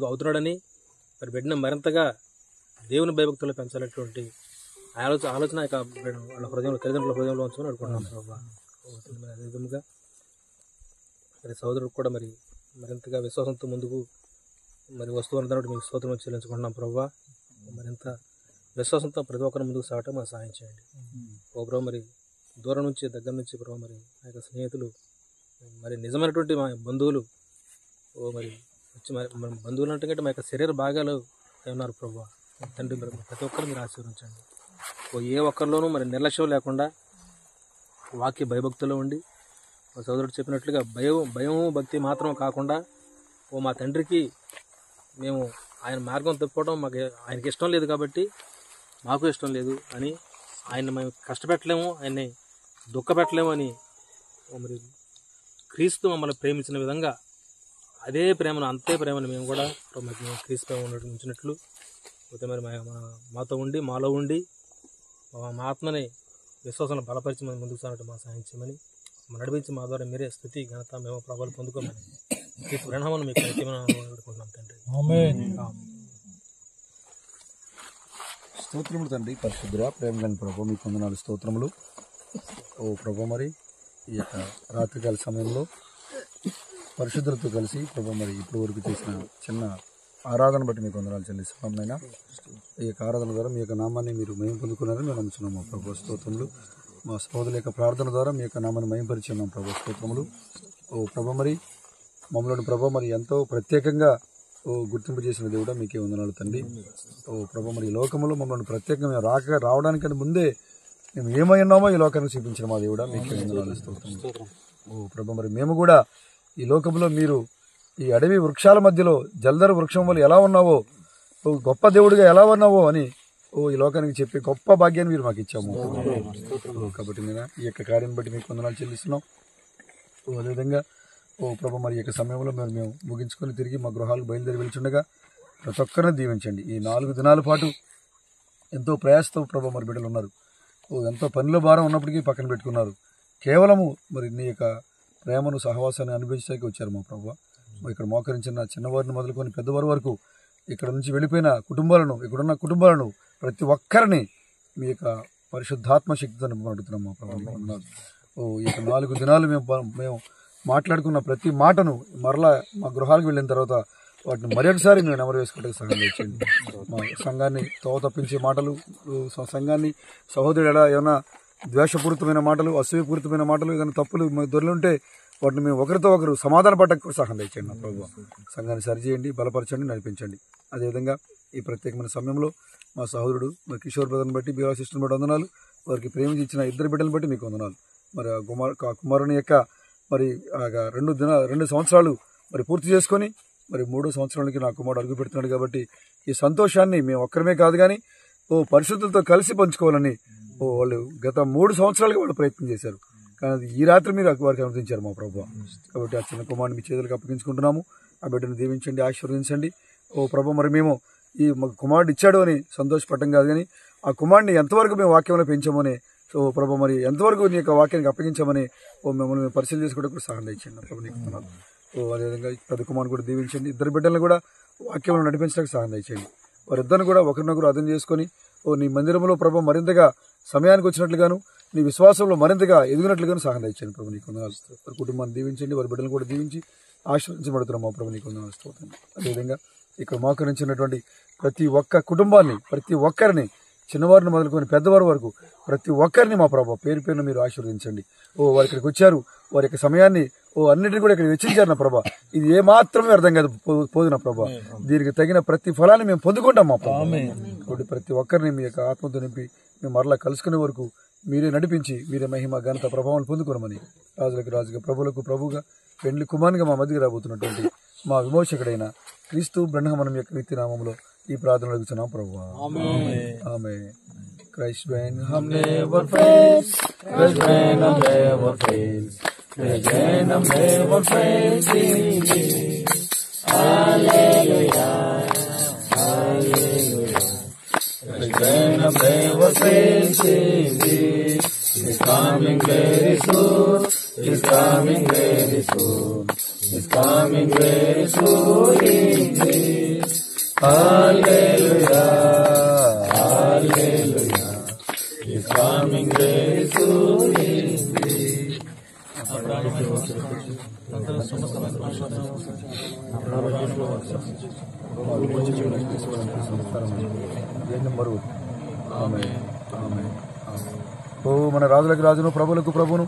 Speaker 5: అవుతున్నాడని మరి బిడ్డను మరింతగా దేవుని భయభక్తులు పెంచాలనేటువంటి ఆలోచన యొక్క వాళ్ళ హృదయంలో, తల్లిదండ్రుల హృదయంలో ఉంచుకొని అనుకుంటున్నాం ప్రభావ. అదే విధంగా మరి సోదరుడు కూడా మరి మరింతగా విశ్వాసంతో ముందుకు మరి వస్తువు అన్నదాన్ని మీకు స్తోత్రం చెల్లించుకుంటున్నాం ప్రభావ. మరింత విశ్వాసంతో ప్రతి ఒక్కరు ముందుకు సాగటం మాకు సహాయం చేయండి ఓ ప్రభు. మరి దూరం నుంచి దగ్గర నుంచి ప్రభు మరి ఆ యొక్క స్నేహితులు మరి నిజమైనటువంటి మా బంధువులు మరి వచ్చి మరి బంధువులు అంటే మా యొక్క శరీర భాగాలు ఉన్నారు ప్రభు. తండ్రి మరి ప్రతి ఒక్కరు మీరు ఆశీర్వదించండి ఏ ఒక్కరిలోనూ మరి నిర్లక్ష్యం లేకుండా వాక్య భయభక్తుల్లో ఉండి మా సోదరుడు చెప్పినట్లుగా భయం భక్తి మాత్రం కాకుండా మా తండ్రికి మేము ఆయన మార్గం తప్పుకోవడం మాకు ఆయనకి ఇష్టం లేదు కాబట్టి మాకు ఇష్టం లేదు అని ఆయన మేము కష్టపెట్టలేము, ఆయన్ని దుఃఖపెట్టలేము అని మరి క్రీస్తు మమ్మల్ని ప్రేమించిన విధంగా అదే ప్రేమను అంతే ప్రేమను మేము కూడా క్రీస్తు ప్రేమ ఉంచినట్లు పోతే మరి మాతో ఉండి మాలో ఉండి మా ఆత్మని విశ్వాసాన్ని బలపరిచి మనం ముందుకు సాగటం మా సహాయం చేయమని నడిపించి మా ద్వారా మీరే స్తుతి ఘనత మేము ప్రభావాలు పొందుకోమని ఈ పరిణామం మీకు పెట్టుకుంటున్నాం తండ్రి.
Speaker 2: స్తోత్రములు తండ్రి, పరిశుద్ధుడా ప్రేమ గల ప్రభు మీకు వందనాలు స్తోత్రములు ఓ ప్రభు. మరి ఈ యొక్క రాత్రికాల సమయంలో పరిశుద్ధులతో కలిసి ప్రభు మరి ఇప్పటి వరకు చేసిన చిన్న ఆరాధన బట్టి మీకు వందనాలు చెల్లిస్తున్నాం. ఈ యొక్క ఆరాధన ద్వారా మీ యొక్క నామాన్ని మీరు మహిమ పొందుకున్నారని మేము నమ్ముతున్నాము ప్రభు. స్తోత్రములు మా సహోదరుల యొక్క ప్రార్థన ద్వారా మీ యొక్క నామాన్ని మహిమపరిచి ఉన్నాం ప్రభు. స్తోత్రములు ఓ ప్రభు. మరి మమ్మల్ని ప్రభు మరి ఎంతో ప్రత్యేకంగా గుర్తింపు చేసిన దేవుడా మీకే వందనాలు తండ్రి ఓ ప్రభు. మరి ఈ లోకంలో మమ్మల్ని ప్రత్యేకంగా రావడానికంటే ముందే మేము ఏమై ఉన్నామో ఈ లోకానికి చూపించిన మా దేవుడా మీకే వందనాలు స్తోత్రములు ఓ ప్రభు. మరి మేము కూడా ఈ లోకంలో మీరు ఈ అడవి వృక్షాల మధ్యలో జల్దర వృక్షం వల్ల ఎలా ఉన్నావో గొప్ప దేవుడిగా ఎలా ఉన్నావో అని ఈ లోకానికి చెప్పే గొప్ప భాగ్యాన్ని మీరు మాకు ఇచ్చాము కాబట్టి నేను ఈ యొక్క కార్యాన్ని బట్టి మీకు వందనాలు చెల్లిస్తున్నాం. అదేవిధంగా ప్రభు మరి ఈ యొక్క సమయంలో మేము ముగించుకొని తిరిగి మా గృహాలకు బయలుదేరి వెళ్తుండగా ప్రతి ఒక్కరిని దీవించండి. ఈ 4 దినాల పాటు ఎంతో ప్రయాసతో ప్రభు మరి బిడ్డలు ఉన్నారు. ఎంతో పనిలో భారం ఉన్నప్పటికీ పక్కన పెట్టుకున్నారు. కేవలము మరి నీ యొక్క ప్రేమను సహవాసాన్ని అనుభవించడానికి వచ్చారు మా ప్రభు. ఇక్కడ మోకరించిన చిన్నవారిని మొదలుకొని పెద్దవారి వరకు ఇక్కడ నుంచి వెళ్ళిపోయిన కుటుంబాలను, ఇక్కడున్న కుటుంబాలను ప్రతి ఒక్కరిని మీ యొక్క పరిశుద్ధాత్మ శక్తితో నింపబడుతున్నాం మా ప్రభు. ఈ యొక్క 4 దినాలు మేము మాట్లాడుకున్న ప్రతి మాటను మరలా మా గృహాలకు వెళ్ళిన తర్వాత వాటిని మరొకసారి మేము నెమరు వేసుకోవడానికి సహాయం చేయండి. మా సంఘాన్ని తోవ తప్పించే మాటలు, సంఘాన్ని సహోదరుడు ఎలా ఏమైనా ద్వేషపూరితమైన మాటలు, అసూయపూరితమైన మాటలు, ఏదైనా తప్పులు దొరికింటే వాటిని మేము ఒకరితో ఒకరు సమాధాన పట్టకు సహాయం చేయండి నా ప్రభు. సంఘాన్ని సరిచేయండి, బలపరచండి, నడిపించండి. అదేవిధంగా ఈ ప్రత్యేకమైన సమయంలో మా సహోదరుడు మరి కిషోర్ బ్రదర్ని బట్టి, బీవా సిస్టర్ని బట్టి వందనాలు. వారికి ప్రేమించి ఇచ్చిన 2 బిడ్డలను బట్టి మీకు వందనాలు. మరి ఆ కుమారుని యొక్క మరి 2 సంవత్సరాలు మరి పూర్తి చేసుకొని మరి 3వ సంవత్సరానికి నా కుమారుడు అడుగు పెడుతున్నాడు. కాబట్టి ఈ సంతోషాన్ని మేము ఒక్కరమే కాదు కానీ పరిశుద్ధులతో కలిసి పంచుకోవాలని వాళ్ళు గత 3 సంవత్సరాలుగా వాళ్ళు ప్రయత్నం చేశారు. కానీ ఈ రాత్రి మీరు వారికి అనుమతించారు మా ప్రభు. కాబట్టి ఆ చిన్న కుమారుని మీ చేతులకు అప్పగించుకుంటున్నాము. ఆ బిడ్డను దీవించండి, ఆశీర్వదించండి. ప్రభు మరి మేము ఈ కుమారుడు ఇచ్చాడు అని సంతోషపడటం కాదు కానీ ఆ కుమారుడిని ఎంతవరకు మేము వాక్యంలో పెంచామని ప్రభు మరి ఎంతవరకు నీ యొక్క వాక్యానికి అప్పగించామని మిమ్మల్ని మేము పరిశీలన చేసుకోవడం కూడా సహాయం ఇచ్చండి ప్రభు. నీకు అదేవిధంగా పెద్ద కుమారుని కూడా దీవించండి. 2 బిడ్డలను కూడా వాక్యంలో నడిపించడానికి సహాయం చేయండి. వారిద్దరిని కూడా ఒకరినొకరు అర్థం చేసుకొని నీ మందిరంలో ప్రభు మరింతగా సమయానికి వచ్చినట్లుగాను, నీ విశ్వాసంలో మరింతగా ఎదిగినట్లుగాను సహాయం ఇచ్చండి ప్రభు. నీకు వందనాలు. వారి కుటుంబాన్ని దీవించండి, వారి బిడ్డలను కూడా దీవించి ఆశీర్వదించబడుతున్నాం మా ప్రభు. నీకు వందనాలు. అదేవిధంగా ఇక్కడ మోకరించినటువంటి ప్రతి ఒక్క కుటుంబాన్ని, ప్రతి ఒక్కరిని, చిన్నవారిని మొదలుకొని పెద్దవారి వరకు ప్రతి ఒక్కరిని మా ప్రభు పేరు పేరును మీరు ఆశీర్వదించండి. వారు ఇక్కడికి వచ్చారు, వారి యొక్క సమయాన్ని అన్నింటినీ కూడా ఇక్కడ వెచ్చించారు నా ప్రభా. ఇది ఏమాత్రమే అర్థం కాదు పోదున ప్రభా. దీనికి తగిన ప్రతి ఫలాన్ని మేము పొందుకుంటాం మా ప్రభు. కాబట్టి ప్రతి ఒక్కరిని మీ యొక్క ఆత్మతో నింపి మేము మరలా కలుసుకునే వరకు మీరే నడిపించి మీరే మహిమ ఘనత ప్రభావాలు పొందుకోనమని రాజులకు రాజుగా ప్రభులకు ప్రభుగా పెండ్లి కుమారునిగా మా మధ్యకి రాబోతున్నటువంటి మా విమోచకుడైన క్రీస్తు బ్రహ్మణం యొక్క నిత్య నామంలో ఈ ప్రార్థన అడుగుతున్నాం ప్రభువా. ఆమేన్. Christ when hum never fails, Christ when hum never fails, Christ when hum never fails in thee. Hallelujah, hallelujah. Christ when hum never fails in thee. He's coming very soon, He's coming very soon, He's coming very soon in thee. Hallelujah, hallelujah. He's coming very soon in thee. మన రాజులకు రాజును, ప్రభులకు ప్రభును,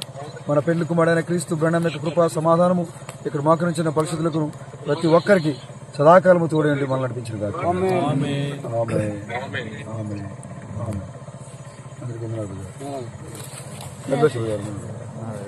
Speaker 2: మన పెళ్లి కుమారుడైన క్రీస్తు బ్రహ్మం యొక్క కృపా సమాధానము ఇక్కడ మోకరించిన పరిశుద్ధులకు ప్రతి ఒక్కరికి సదాకాలము తోడేంటి మనల్ని నడిపించిన కాక. ఆమేన్.